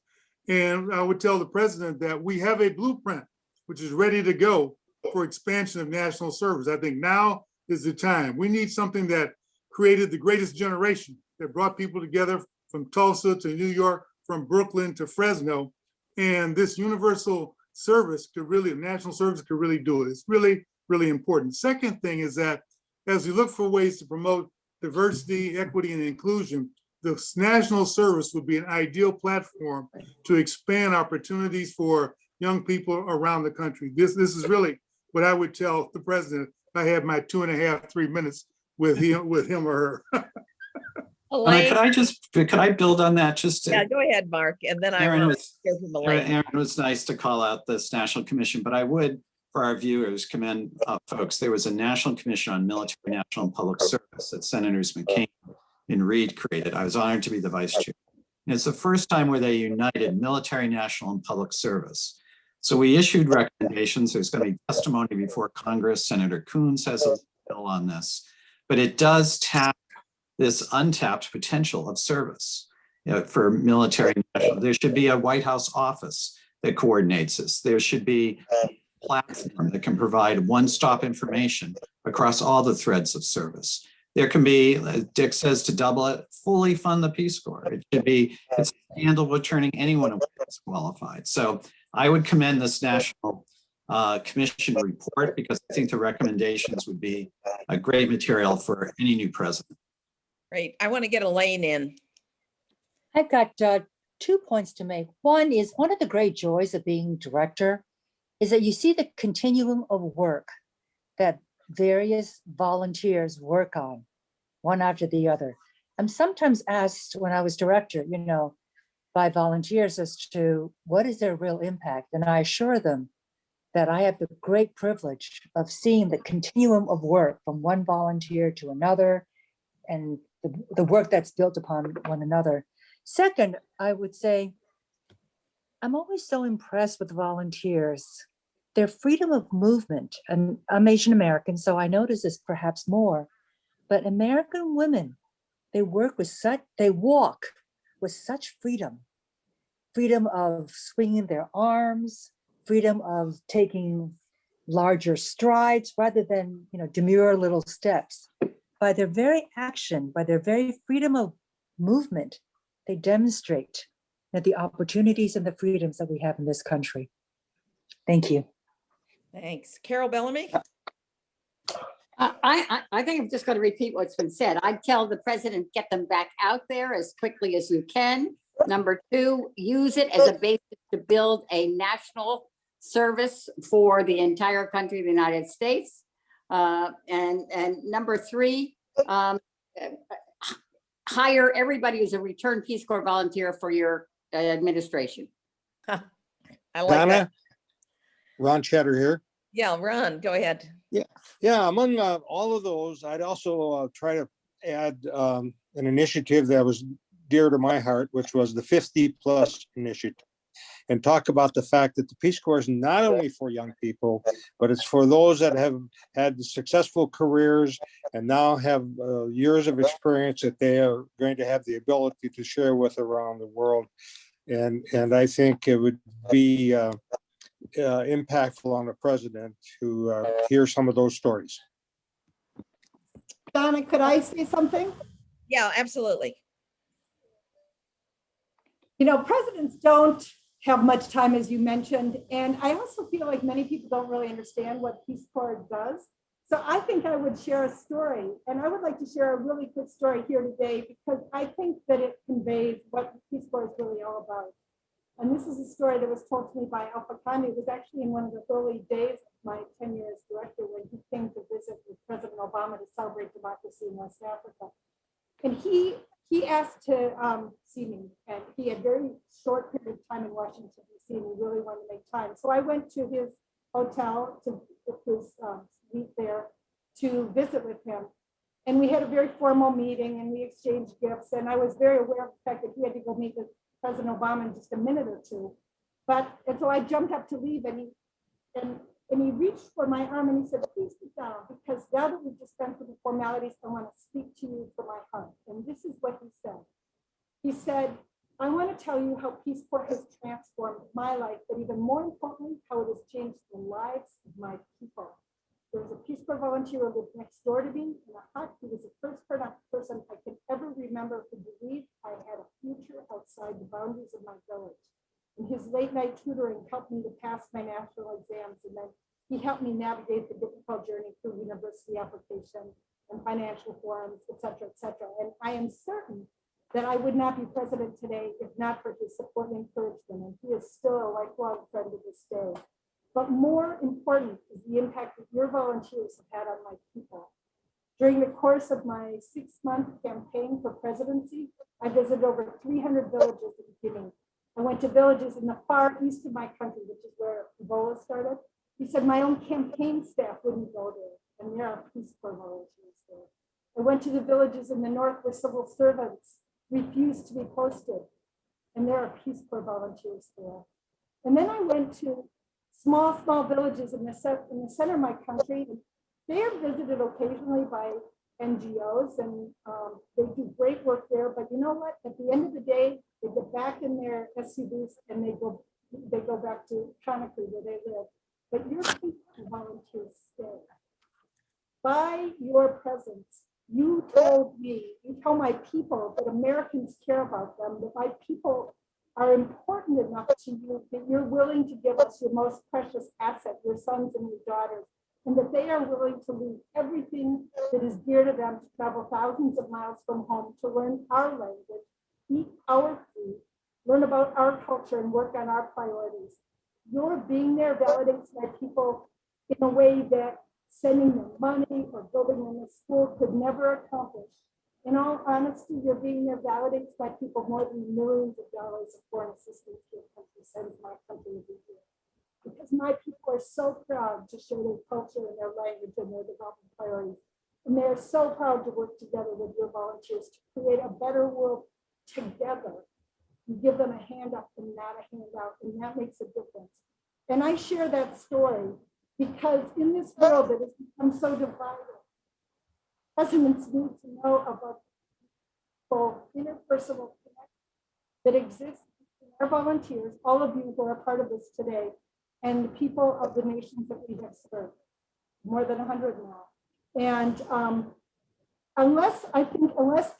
And I would tell the president that we have a blueprint, which is ready to go for expansion of national service. I think now is the time. We need something that created the greatest generation, that brought people together from Tulsa to New York, from Brooklyn to Fresno. And this universal service could really, national service could really do it. It's really, really important. Second thing is that as we look for ways to promote diversity, equity, and inclusion, the national service would be an ideal platform to expand opportunities for young people around the country. This is really what I would tell the president if I had my 2.5, 3 minutes with him or her. Elaine, could I build on that just to, yeah, go ahead, Mark, and then I Aaron want to was, hear from Elaine. Aaron was nice to call out this National Commission, but I would, for our viewers, commend folks. There was a National Commission on Military, National, and Public Service that Senators McCain and Reed created. I was honored to be the vice chair. And it's the first time where they united military, national, and public service. So we issued recommendations. There's going to be testimony before Congress. Senator Coons has a bill on this, but it does tap this untapped potential of service, you know, for military and national. There should be a White House office that coordinates this. There should be a platform that can provide one-stop information across all the threads of service. There can be, as Dick says, to double it, fully fund the Peace Corps. It should be, it's a scandal returning anyone who is qualified. So I would commend this National Commission report because I think the recommendations would be a great material for any new president. Great. I want to get Elaine in. I've got 2 points to make. One is one of the great joys of being director is that you see the continuum of work that various volunteers work on, one after the other. I'm sometimes asked when I was director, you know, by volunteers as to what is their real impact. And I assure them that I have the great privilege of seeing the continuum of work from one volunteer to another and the work that's built upon one another. Second, I would say, I'm always so impressed with volunteers, their freedom of movement. And I'm Asian American, so I notice this perhaps more, but American women, they walk with such freedom of swinging their arms, freedom of taking larger strides rather than, you know, demure little steps. By their very action, by their very freedom of movement, they demonstrate that the opportunities and the freedoms that we have in this country. Thank you. Thanks. Carol Bellamy? I think I'm just going to repeat what's been said. I'd tell the president, get them back out there as quickly as you can. Number two, use it as a basis to build a national service for the entire country of the United States. And number three, hire everybody who's a returned Peace Corps volunteer for your administration. I like Donna, that. Ron Cheddar here. Yeah, Ron, go ahead. Yeah, among all of those, I'd also try to add an initiative that was dear to my heart, which was the 50+ initiative, and talk about the fact that the Peace Corps is not only for young people, but it's for those that have had successful careers and now have years of experience that they are going to have the ability to share with around the world. And I think it would be impactful on the president to hear some of those stories. Donna, could I say something? Yeah, absolutely. You know, presidents don't have much time, as you mentioned, and I also feel like many people don't really understand what Peace Corps does. So I think I would share a story, and I would like to share a really quick story here today because I think that it conveys what Peace Corps is really all about. And this is a story that was told to me by Alpha Khan. It was actually in one of the early days of my tenure as director when he came to visit with President Obama to celebrate democracy in West Africa. And he asked to see me, and he had a very short period of time in Washington, D.C., and he really wanted to make time. So I went to his hotel, to his suite there, to visit with him. And we had a very formal meeting, and we exchanged gifts. And I was very aware of the fact that he had to go meet with President Obama in just a minute or two. And so I jumped up to leave, and he reached for my arm and he said, please sit down, because now that we've just gone through the formalities, I want to speak to you from my heart. And this is what he said. He said, I want to tell you how Peace Corps has transformed my life, but even more importantly, how it has changed the lives of my people. There was a Peace Corps volunteer who lived next door to me in a hut. He was the first person I could ever remember who believed I had a future outside the boundaries of my village. And his late night tutoring helped me to pass my national exams. And then he helped me navigate the difficult journey through university application and financial forums, et cetera, et cetera. And I am certain that I would not be president today if not for his support and encouragement. And he is still a lifelong friend to this day. But more important is the impact that your volunteers have had on my people. During the course of my 6-month campaign for presidency, I visited over 300 villages at the beginning. I went to villages in the far east of my country, which is where Ebola started. He said my own campaign staff wouldn't go there, and there are Peace Corps volunteers there. I went to the villages in the north where civil servants refused to be posted, and there are Peace Corps volunteers there. And then I went to small villages in the center of my country. They are visited occasionally by NGOs, and they do great work there. But you know what? At the end of the day, they get back in their SUVs and they go back to Conakry where they live. But your people volunteers stay. By your presence, you told my people that Americans care about them, that my people are important enough to you that you're willing to give us your most precious asset, your sons and your daughters, and that they are willing to leave everything that is dear to them to travel thousands of miles from home to learn our language, eat our food, learn about our culture, and work on our priorities. Your being there validates my people in a way that sending them money or building them a school could never accomplish. In all honesty, your being there validates my people more than millions of dollars of foreign assistance your country sends my country every year. Because my people are so proud to share their culture and their language and their development priorities. And they are so proud to work together with your volunteers to create a better world together. You give them a hand up and not a hand out, and that makes a difference. And I share that story because in this world that has become so divided, presidents need to know about the interpersonal connection that exists in our volunteers, all of you who are part of this today, and the people of the nations that we have served, more than 100 now. And unless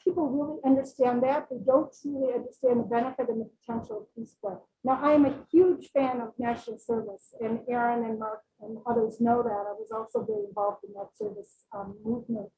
people really understand that, they don't truly understand the benefit and the potential of Peace Corps. Now, I am a huge fan of national service, and Aaron and Mark and others know that. I was also very involved in that service movement.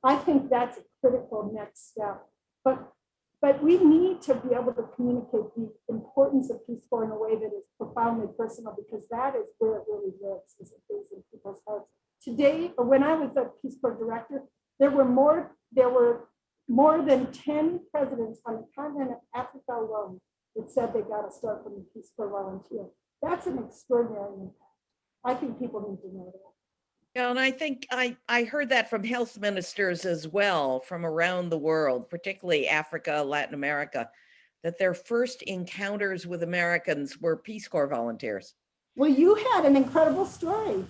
I think that's a critical next step. But we need to be able to communicate the importance of Peace Corps in a way that is profoundly personal, because that is where it really lives, is in people's hearts. Today, or when I was a Peace Corps director, there were more than 10 presidents on the continent of Africa alone that said they got to start from the Peace Corps volunteer. That's an extraordinary impact. I think people need to know that. Yeah, and I think I heard that from health ministers as well from around the world, particularly Africa, Latin America, that their first encounters with Americans were Peace Corps volunteers. Well, you had an incredible story,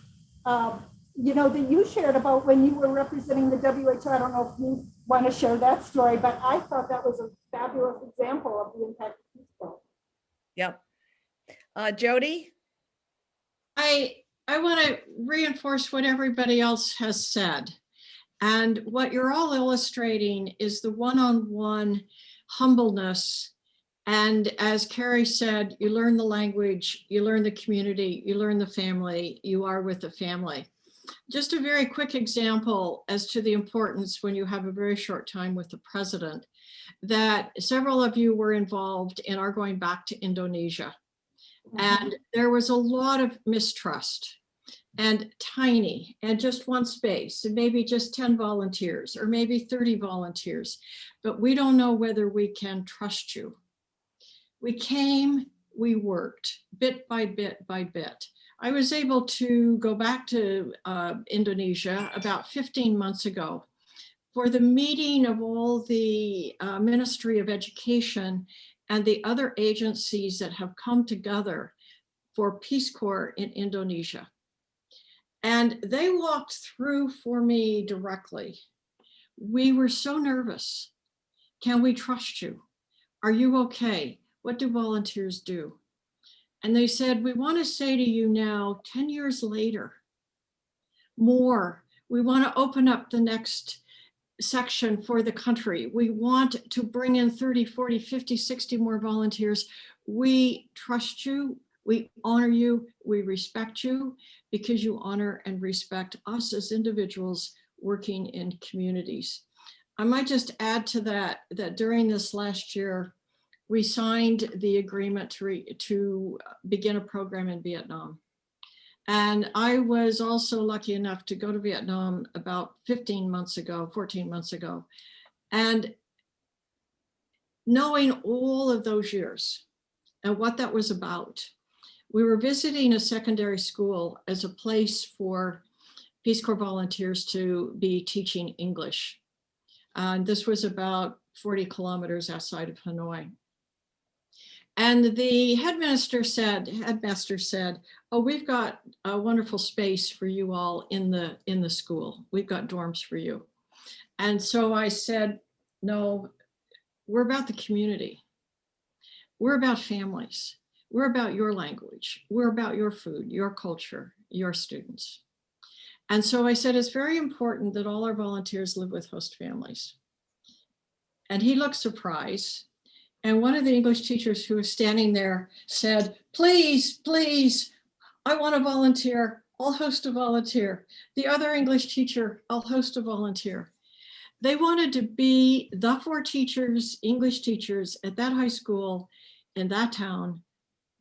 that you shared about when you were representing the WHO. I don't know if you want to share that story, but I thought that was a fabulous example of the impact of Peace Corps. Yep. Jody? I want to reinforce what everybody else has said. And what you're all illustrating is the one-on-one humbleness. And as Carrie said, you learn the language, you learn the community, you learn the family, you are with the family. Just a very quick example as to the importance when you have a very short time with the president, that several of you were involved in our going back to Indonesia. And there was a lot of mistrust and tiny and just one space and maybe just 10 volunteers or maybe 30 volunteers, but we don't know whether we can trust you. We came, we worked bit by bit by bit. I was able to go back to Indonesia about 15 months ago for the meeting of all the Ministry of Education and the other agencies that have come together for Peace Corps in Indonesia. And they walked through for me directly. We were so nervous. Can we trust you? Are you okay? What do volunteers do? And they said, we want to say to you now, 10 years later, more. We want to open up the next section for the country. We want to bring in 30, 40, 50, 60 more volunteers. We trust you. We honor you. We respect you because you honor and respect us as individuals working in communities. I might just add to that, that during this last year, we signed the agreement to begin a program in Vietnam. And I was also lucky enough to go to Vietnam about 14 months ago. And knowing all of those years and what that was about, we were visiting a secondary school as a place for Peace Corps volunteers to be teaching English. And this was about 40 kilometers outside of Hanoi. And the headmaster said, oh, we've got a wonderful space for you all in the school. We've got dorms for you. And so I said, no, we're about the community. We're about families. We're about your language. We're about your food, your culture, your students. And so I said, it's very important that all our volunteers live with host families. And he looked surprised. And one of the English teachers who was standing there said, please, please, I want to volunteer. I'll host a volunteer. The other English teacher, I'll host a volunteer. They wanted to be the 4 teachers, English teachers at that high school in that town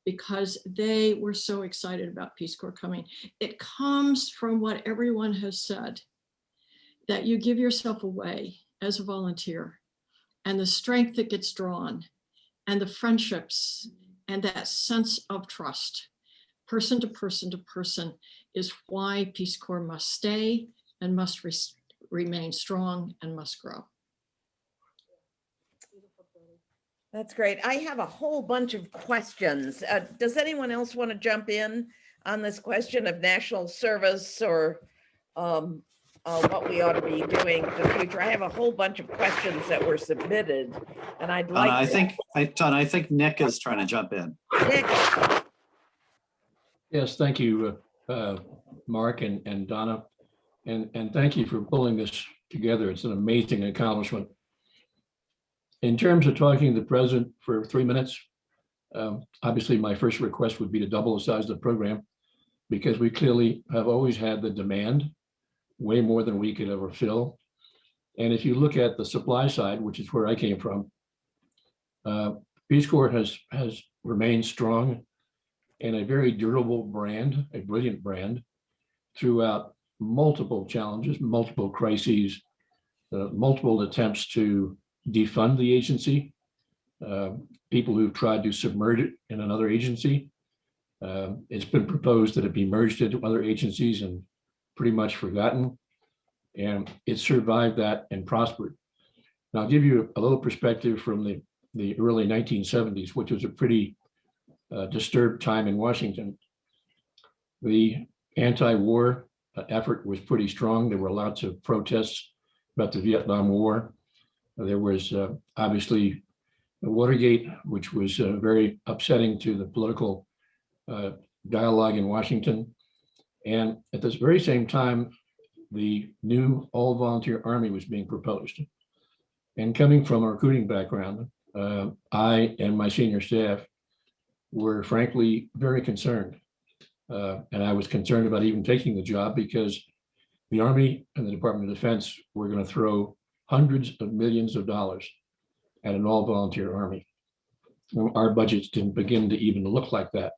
because they were so excited about Peace Corps coming. It comes from what everyone has said, that you give yourself away as a volunteer and the strength that gets drawn and the friendships and that sense of trust, person to person to person, is why Peace Corps must stay and must remain strong and must grow. That's great. I have a whole bunch of questions. Does anyone else want to jump in on this question of national service or what we ought to be doing for the future? I have a whole bunch of questions that were submitted, and I'd like. Donna, I think Nick is trying to jump in. Nick. Yes, thank you, Mark and Donna, and thank you for pulling this together. It's an amazing accomplishment. In terms of talking to the president for 3 minutes, obviously my first request would be to double the size of the program because we clearly have always had the demand, way more than we could ever fill. And if you look at the supply side, which is where I came from, Peace Corps has remained strong and a very durable brand, a brilliant brand throughout multiple challenges, multiple crises, multiple attempts to defund the agency, people who've tried to submerge it in another agency. It's been proposed that it be merged into other agencies and pretty much forgotten. And it survived that and prospered. Now I'll give you a little perspective from the early 1970s, which was a pretty disturbed time in Washington. The anti-war effort was pretty strong. There were lots of protests about the Vietnam War. There was obviously Watergate, which was very upsetting to the political dialogue in Washington. And at this very same time, the new all-volunteer army was being proposed. And coming from a recruiting background, I and my senior staff were frankly very concerned. And I was concerned about even taking the job because the Army and the Department of Defense were going to throw hundreds of millions of dollars at an all-volunteer army. Our budgets didn't begin to even look like that.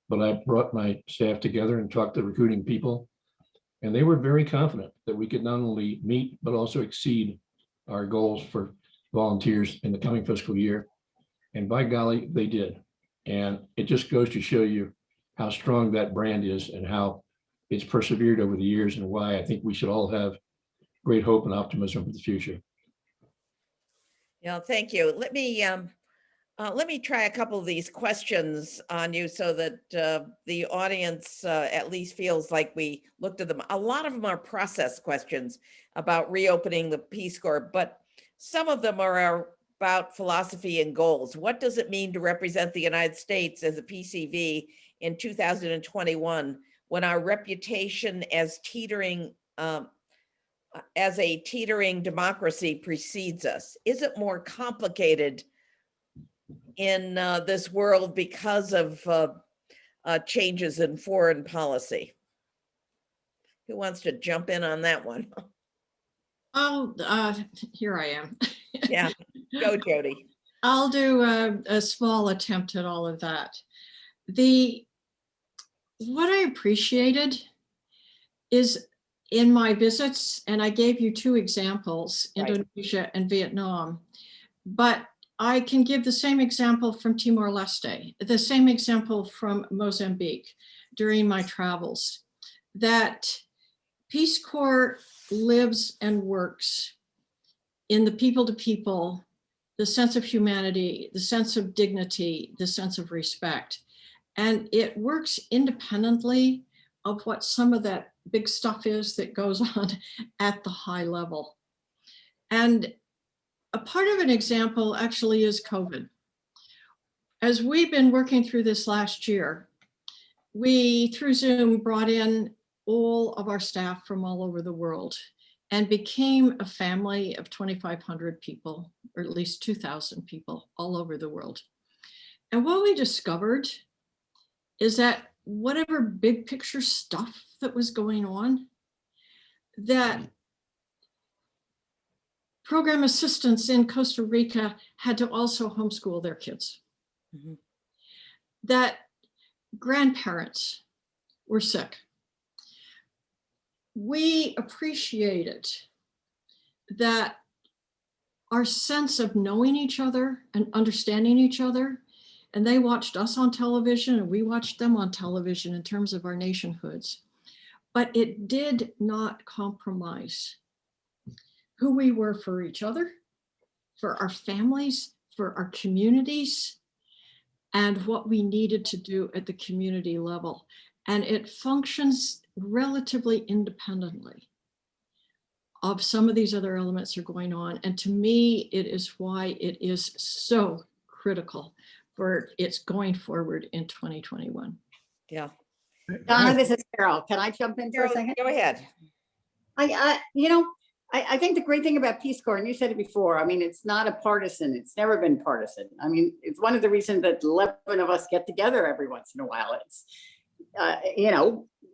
But I brought my staff together and talked to recruiting people, and they were very confident that we could not only meet, but also exceed our goals for volunteers in the coming fiscal year. And by golly, they did. And it just goes to show you how strong that brand is and how it's persevered over the years and why I think we should all have great hope and optimism for the future. Yeah, thank you. Let me try a couple of these questions on you so that the audience at least feels like we looked at them. A lot of them are process questions about reopening the Peace Corps, but some of them are about philosophy and goals. What does it mean to represent the United States as a PCV in 2021 when our reputation as a teetering democracy precedes us? Is it more complicated in this world because of changes in foreign policy? Who wants to jump in on that one? Here I am. Yeah, go Jody. I'll do a small attempt at all of that. What I appreciated is in my visits, and I gave you two examples, Right. Indonesia and Vietnam, but I can give the same example from Timor-Leste, the same example from Mozambique during my travels, that Peace Corps lives and works in the people to people, the sense of humanity, the sense of dignity, the sense of respect. And it works independently of what some of that big stuff is that goes on at the high level. And a part of an example actually is COVID. As we've been working through this last year, we, through Zoom, brought in all of our staff from all over the world and became a family of 2,500 people, or at least 2,000 people all over the world. And what we discovered is that whatever big picture stuff that was going on, that program assistants in Costa Rica had to also homeschool their kids. Mm-hmm. That grandparents were sick. We appreciated that our sense of knowing each other and understanding each other, and they watched us on television and we watched them on television in terms of our nationhoods, but it did not compromise who we were for each other, for our families, for our communities, and what we needed to do at the community level. And it functions relatively independently of some of these other elements are going on. And to me, it is why it is so critical for its going forward in 2021. Yeah. Donna, this is Carol. Can I jump in for a second? Go ahead. I think the great thing about Peace Corps, and you said it before, I mean, it's not a partisan. It's never been partisan. I mean, it's one of the reasons that 11 of us get together every once in a while. It's,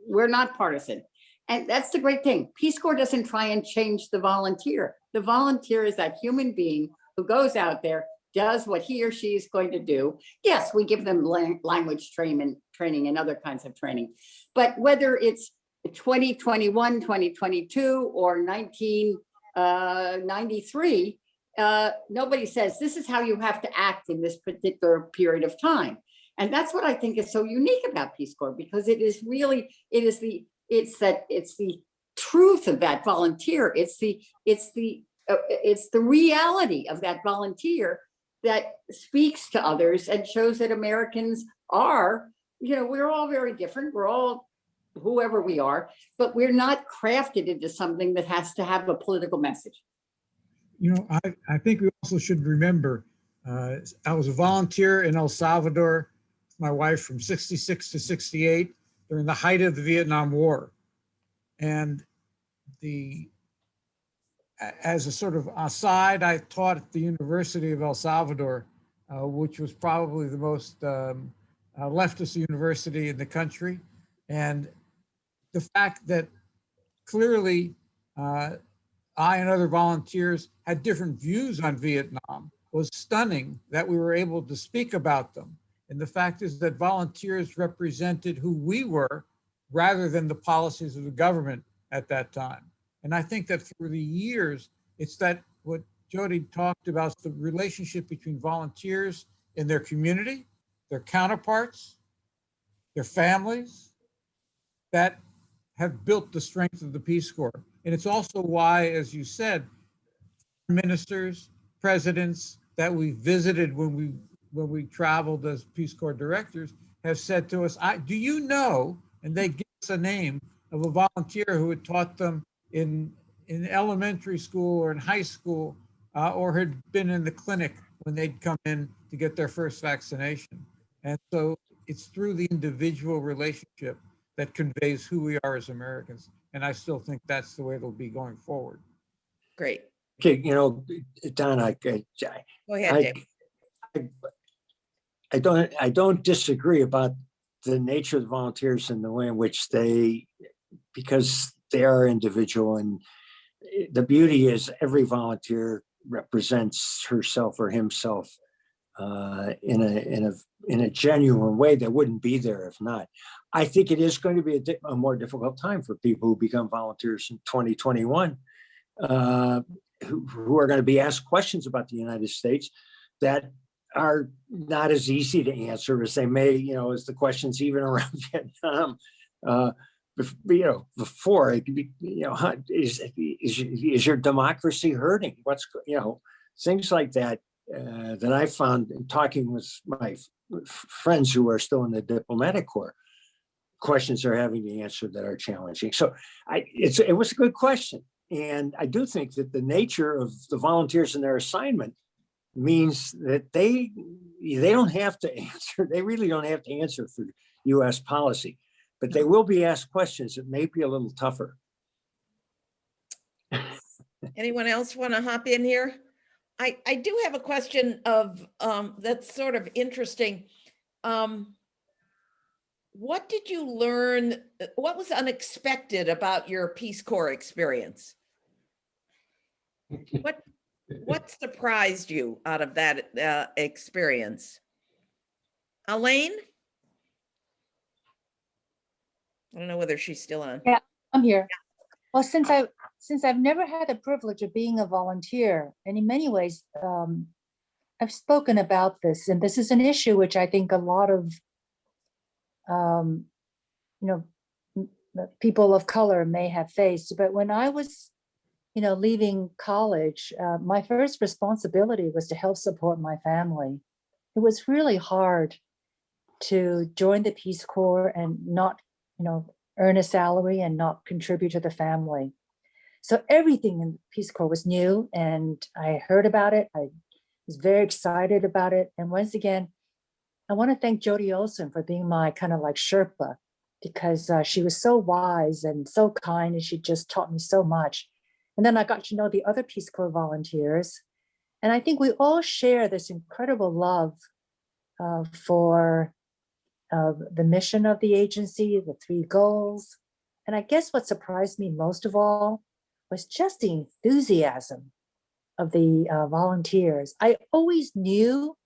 we're not partisan. And that's the great thing. Peace Corps doesn't try and change the volunteer. The volunteer is that human being who goes out there, does what he or she is going to do. Yes, we give them language training and other kinds of training. But whether it's 2021, 2022, or 1993, nobody says this is how you have to act in this particular period of time. And that's what I think is so unique about Peace Corps, because it is the truth of that volunteer. It's the reality of that volunteer that speaks to others and shows that Americans are, we're all very different. We're all whoever we are, but we're not crafted into something that has to have a political message. I think we also should remember, I was a volunteer in El Salvador, my wife, from 66 to 68 during the height of the Vietnam War. And as a sort of aside, I taught at the University of El Salvador, which was probably the most leftist university in the country. And the fact that clearly I and other volunteers had different views on Vietnam was stunning, that we were able to speak about them. And the fact is that volunteers represented who we were rather than the policies of the government at that time. And I think that through the years, it's that what Jody talked about, the relationship between volunteers in their community, their counterparts, their families, that have built the strength of the Peace Corps. And it's also why, as you said, ministers, presidents that we visited when we traveled as Peace Corps directors have said to us, do you know, and they give us a name of a volunteer who had taught them in elementary school or in high school, or had been in the clinic when they'd come in to get their first vaccination. And so it's through the individual relationship that conveys who we are as Americans. And I still think that's the way it'll be going forward. Great. Okay, Don, Go ahead, Dave. I don't disagree about the nature of the volunteers and the way in which because they are individual, and the beauty is every volunteer represents herself or himself in a genuine way that wouldn't be there if not. I think it is going to be a more difficult time for people who become volunteers in 2021, who are going to be asked questions about the United States that are not as easy to answer as they may, as the questions even around Vietnam, before it could be, is your democracy hurting? What's, things like that, that I found in talking with my friends who are still in the diplomatic corps, questions they're having to answer that are challenging. So it was a good question. And I do think that the nature of the volunteers and their assignment means that they don't have to answer. They really don't have to answer for U.S. policy, but they will be asked questions that may be a little tougher. Anyone else want to hop in here? I do have a question of that's sort of interesting. What did you learn? What was unexpected about your Peace Corps experience? What surprised you out of that experience? Elaine? I don't know whether she's still on. Yeah, I'm here. Well, since I've never had the privilege of being a volunteer, and in many ways, I've spoken about this, and this is an issue which I think a lot of people of color may have faced. But when I was leaving college, my first responsibility was to help support my family. It was really hard to join the Peace Corps and not, earn a salary and not contribute to the family. So everything in the Peace Corps was new, and I heard about it. I was very excited about it. And once again, I want to thank Jody Olson for being my kind of like Sherpa, because she was so wise and so kind, and she just taught me so much. And then I got to know the other Peace Corps volunteers. And I think we all share this incredible love for the mission of the agency, the 3 goals. And I guess what surprised me most of all was just the enthusiasm of the volunteers. I always knew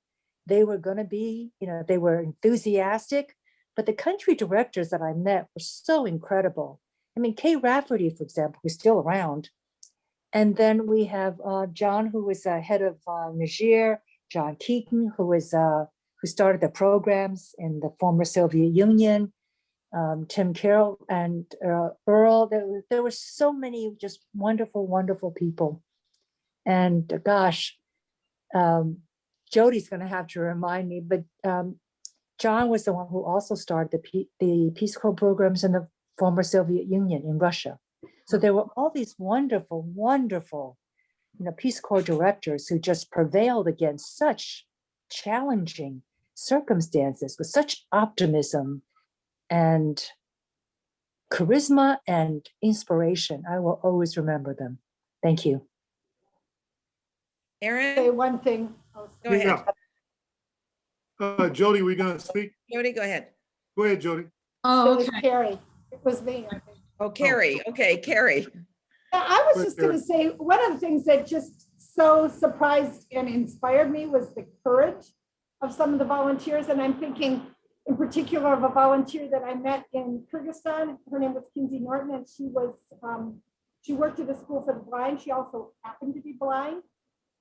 they were going to be, they were enthusiastic, but the country directors that I met were so incredible. I mean, Kay Rafferty, for example, who's still around. And then we have John, who was head of Niger, John Keaton, who started the programs in the former Soviet Union, Tim Carroll and Earl. There were so many just wonderful, wonderful people. And gosh, Jody's going to have to remind me, but John was the one who also started the Peace Corps programs in the former Soviet Union in Russia. So there were all these wonderful, wonderful, Peace Corps directors who just prevailed against such challenging circumstances with such optimism and charisma and inspiration. I will always remember them. Thank you. Erin? Say one thing. Go ahead. Yeah. Jody, we're going to speak. Jody, go ahead. Go ahead, Jody. Oh, it was Carrie. It was me, I think. Oh, Carrie. Okay, Carrie. I was just going to say, one of the things that just so surprised and inspired me was the courage of some of the volunteers. And I'm thinking in particular of a volunteer that I met in Kyrgyzstan. Her name was Kinsey Norton, and she worked at the School for the Blind. She also happened to be blind.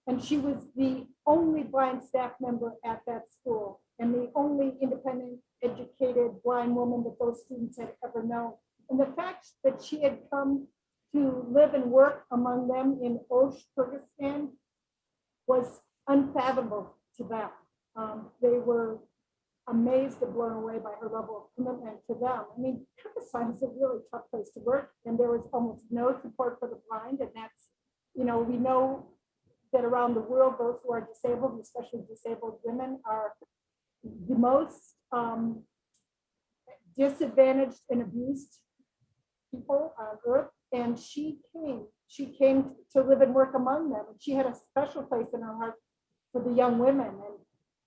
And she was the only blind staff member at that school and the only independent educated blind woman that those students had ever known. And the fact that she had come to live and work among them in Osh, Kyrgyzstan was unfathomable to them. They were amazed and blown away by her level of commitment to them. I mean, Kyrgyzstan is a really tough place to work, and there was almost no support for the blind. And that's, we know that around the world, those who are disabled, especially disabled women, are the most disadvantaged and abused people on earth. And she came to live and work among them. And she had a special place in her heart for the young women. And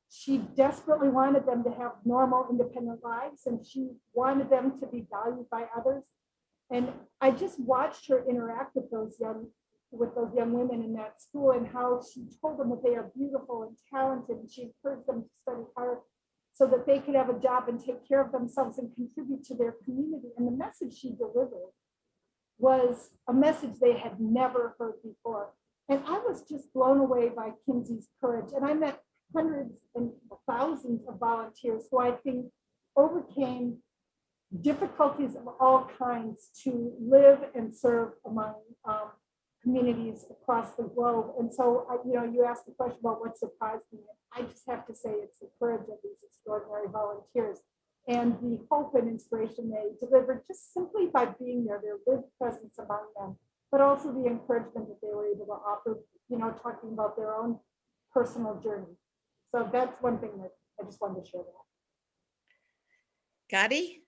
she desperately wanted them to have normal, independent lives. And she wanted them to be valued by others. And I just watched her interact with those young women in that school, and how she told them that they are beautiful and talented. And she encouraged them to study hard so that they could have a job and take care of themselves and contribute to their community. And the message she delivered was a message they had never heard before. And I was just blown away by Kinsey's courage. And I met hundreds and thousands of volunteers who I think overcame difficulties of all kinds to live and serve among communities across the globe. And so, you asked the question about what surprised me. I just have to say it's the courage of these extraordinary volunteers and the hope and inspiration they delivered just simply by being there, their lived presence among them, but also the encouragement that they were able to offer, talking about their own personal journey. So that's one thing that I just wanted to share that. Gotti?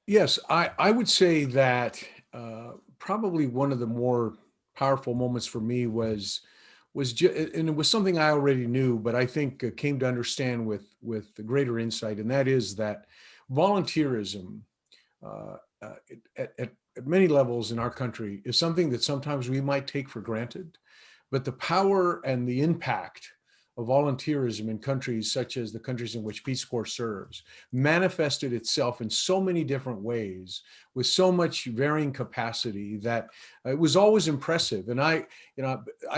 Yes, I would say that probably one of the more powerful moments for me was and it was something I already knew, but I think came to understand with the greater insight, and that is that volunteerism at many levels in our country is something that sometimes we might take for granted, but the power and the impact of volunteerism in countries such as the countries in which Peace Corps serves manifested itself in so many different ways with so much varying capacity that it was always impressive. And I'd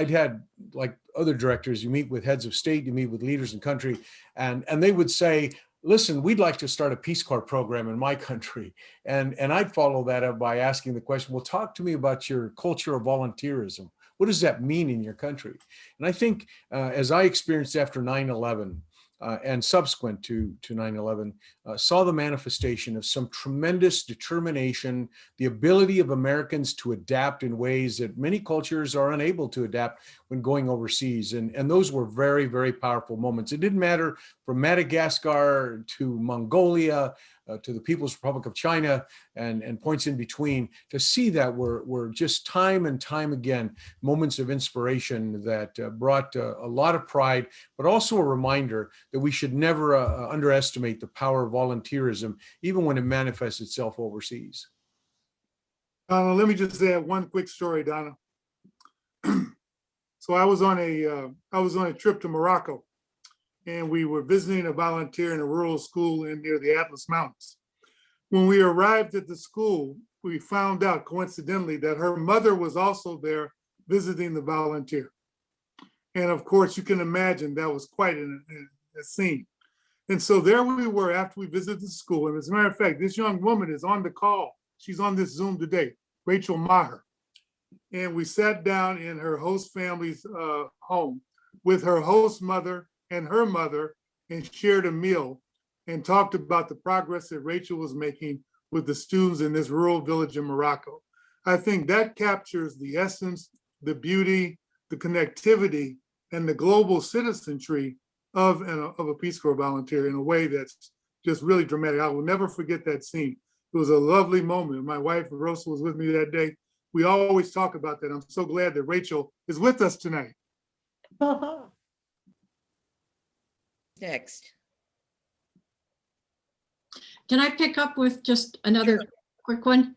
had, like other directors, you meet with heads of state, you meet with leaders in country, and they would say, listen, we'd like to start a Peace Corps program in my country. And I'd follow that up by asking the question, well, talk to me about your culture of volunteerism. What does that mean in your country? And I think as I experienced after 9/11 and subsequent to 9/11, saw the manifestation of some tremendous determination, the ability of Americans to adapt in ways that many cultures are unable to adapt when going overseas. And those were very, very powerful moments. It didn't matter from Madagascar to Mongolia, to the People's Republic of China and points in between, to see that were just time and time again moments of inspiration that brought a lot of pride, but also a reminder that we should never underestimate the power of volunteerism, even when it manifests itself overseas. Let me just add one quick story, Donna. So I was on a trip to Morocco, and we were visiting a volunteer in a rural school near the Atlas Mountains. When we arrived at the school, we found out coincidentally that her mother was also there visiting the volunteer. And of course, you can imagine that was quite a scene. And so there we were after we visited the school. And as a matter of fact, this young woman is on the call. She's on this Zoom today, Rachel Maher. And we sat down in her host family's home with her host mother and her mother and shared a meal and talked about the progress that Rachel was making with the students in this rural village in Morocco. I think that captures the essence, the beauty, the connectivity, and the global citizenry of a Peace Corps volunteer in a way that's just really dramatic. I will never forget that scene. It was a lovely moment. My wife, Rosa, was with me that day. We always talk about that. I'm so glad that Rachel is with us tonight. Next. Can I pick up with just another quick one?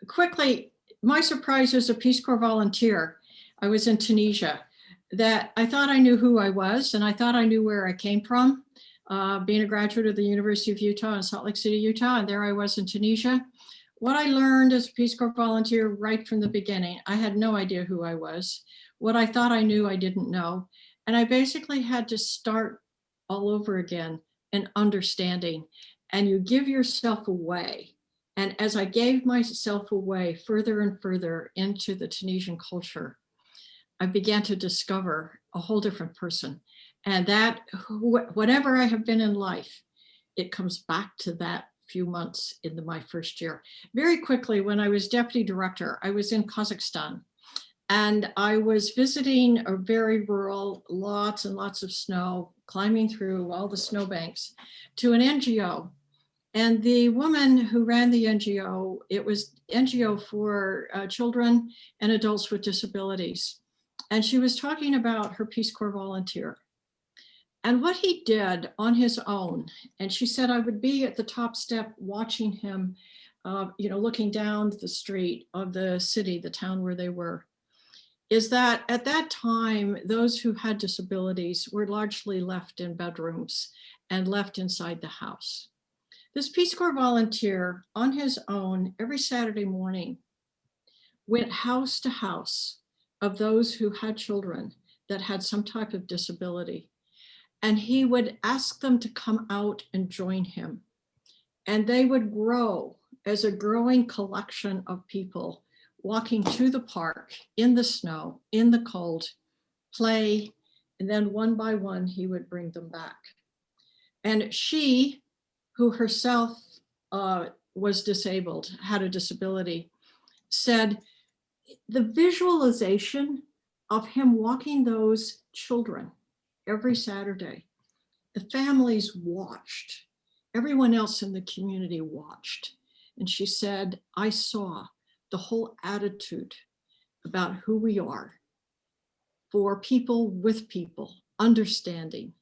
Quickly, my surprise as a Peace Corps volunteer, I was in Tunisia, that I thought I knew who I was and I thought I knew where I came from, being a graduate of the University of Utah in Salt Lake City, Utah, and there I was in Tunisia. What I learned as a Peace Corps volunteer right from the beginning, I had no idea who I was. What I thought I knew, I didn't know. And I basically had to start all over again in understanding. And you give yourself away. And as I gave myself away further and further into the Tunisian culture, I began to discover a whole different person. And that whatever I have been in life, it comes back to that few months into my first year. Very quickly, when I was deputy director, I was in Kazakhstan. And I was visiting a very rural, lots and lots of snow, climbing through all the snowbanks to an NGO. And the woman who ran the NGO, it was NGO for children and adults with disabilities. And she was talking about her Peace Corps volunteer and what he did on his own. And she said, I would be at the top step watching him, looking down the street of the city, the town where they were. Is that at that time, those who had disabilities were largely left in bedrooms and left inside the house. This Peace Corps volunteer on his own every Saturday morning went house to house of those who had children that had some type of disability. And he would ask them to come out and join him. And they would grow as a growing collection of people walking to the park in the snow, in the cold, play, and then one by one, he would bring them back. And she, who herself was disabled, had a disability, said the visualization of him walking those children every Saturday, the families watched, everyone else in the community watched. And she said, I saw the whole attitude about who we are for people with people, understanding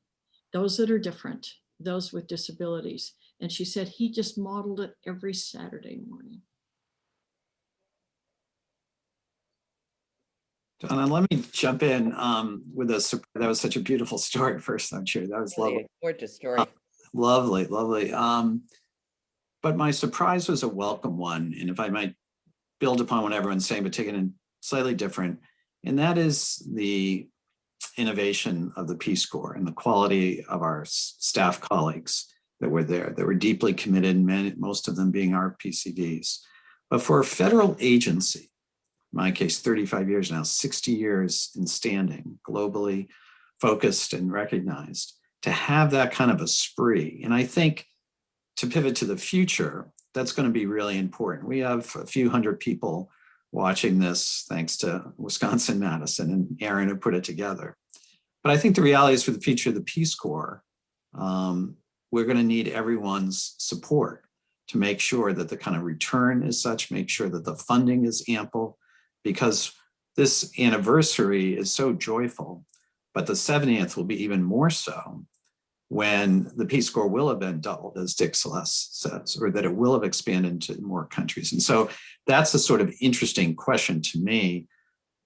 those that are different, those with disabilities. And she said he just modeled it every Saturday morning. Donna, let me jump in with a, that was such a beautiful story first, I'm sure. That was lovely. Gorgeous story. Lovely, lovely. But my surprise was a welcome one. And if I might build upon what everyone's saying, but take it in slightly different. And that is the innovation of the Peace Corps and the quality of our staff colleagues that were there, that were deeply committed, most of them being our PCVs. But for a federal agency, in my case, 35 years now, 60 years in standing, globally focused and recognized, to have that kind of a spree. And I think to pivot to the future, that's going to be really important. We have a few hundred people watching this, thanks to Wisconsin-Madison and Aaron who put it together. But I think the reality is for the future of the Peace Corps, we're going to need everyone's support to make sure that the kind of return is such, make sure that the funding is ample, because this anniversary is so joyful, but the 70th will be even more so when the Peace Corps will have been doubled, as Dick Celeste says, or that it will have expanded to more countries. And so that's a sort of interesting question to me.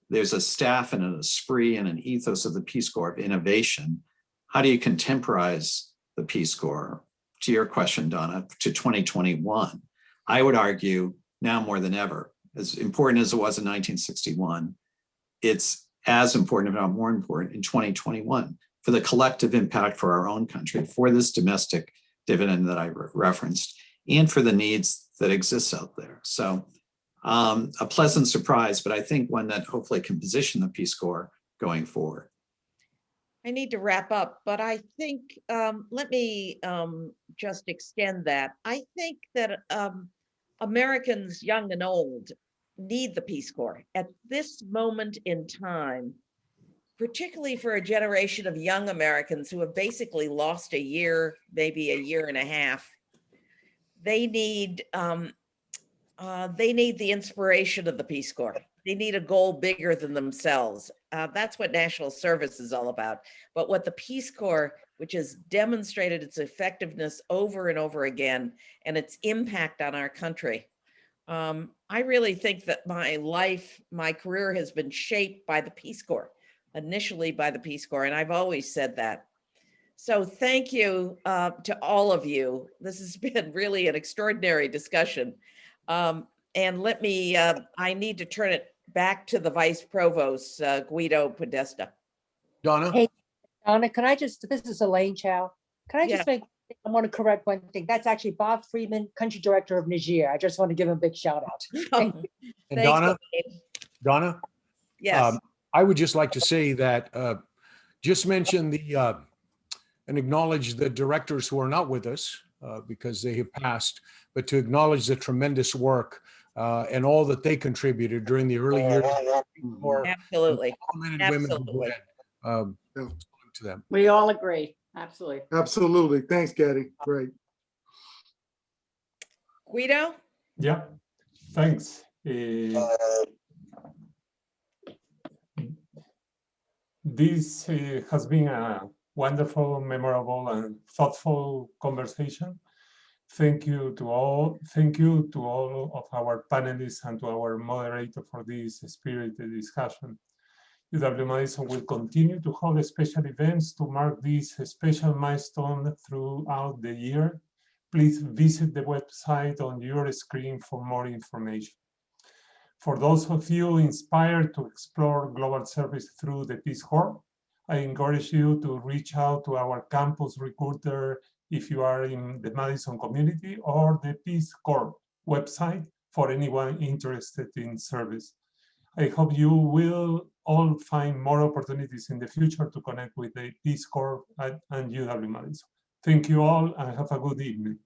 There's a staff and an esprit and an ethos of the Peace Corps of innovation. How do you contemporize the Peace Corps, to your question, Donna, to 2021? I would argue now more than ever, as important as it was in 1961, it's as important, if not more important, in 2021 for the collective impact for our own country, for this domestic dividend that I referenced, and for the needs that exist out there. So a pleasant surprise, but I think one that hopefully can position the Peace Corps going forward. I need to wrap up, but I think, let me just extend that. I think that Americans, young and old, need the Peace Corps at this moment in time, particularly for a generation of young Americans who have basically lost a year, maybe a year and a half. They need the inspiration of the Peace Corps. They need a goal bigger than themselves. That's what national service is all about. But what the Peace Corps, which has demonstrated its effectiveness over and over again and its impact on our country, I really think that my career has been shaped by the Peace Corps, initially by the Peace Corps, and I've always said that. So thank you to all of you. This has been really an extraordinary discussion. And let me, I need to turn it back to the Vice Provost, Guido Podesta. Donna? Hey, Donna, can I just, this is Elaine Chow. Can I just I want to correct one thing. That's actually Bob Freeman, Country Director of Niger. I just want to give him a big shout out. Thank you. And Donna? Yes. I would just like to say that just mention the and acknowledge the directors who are not with us. because they have passed, but to acknowledge the tremendous work and all that they contributed during the early years. Absolutely. Men and women who Absolutely. did. Salute to them. We all agree. Absolutely. Absolutely. Thanks, Gaddy. Great. Guido? Yeah, thanks. This has been a wonderful, memorable, and thoughtful conversation. Thank you to all. Thank you to all of our panelists and to our moderator for this spirited discussion. UW-Madison will continue to hold special events to mark this special milestone throughout the year. Please visit the website on your screen for more information. For those of you inspired to explore global service through the Peace Corps, I encourage you to reach out to our campus recruiter if you are in the Madison community, or the Peace Corps website for anyone interested in service. I hope you will all find more opportunities in the future to connect with the Peace Corps and UW-Madison. Thank you all and have a good evening.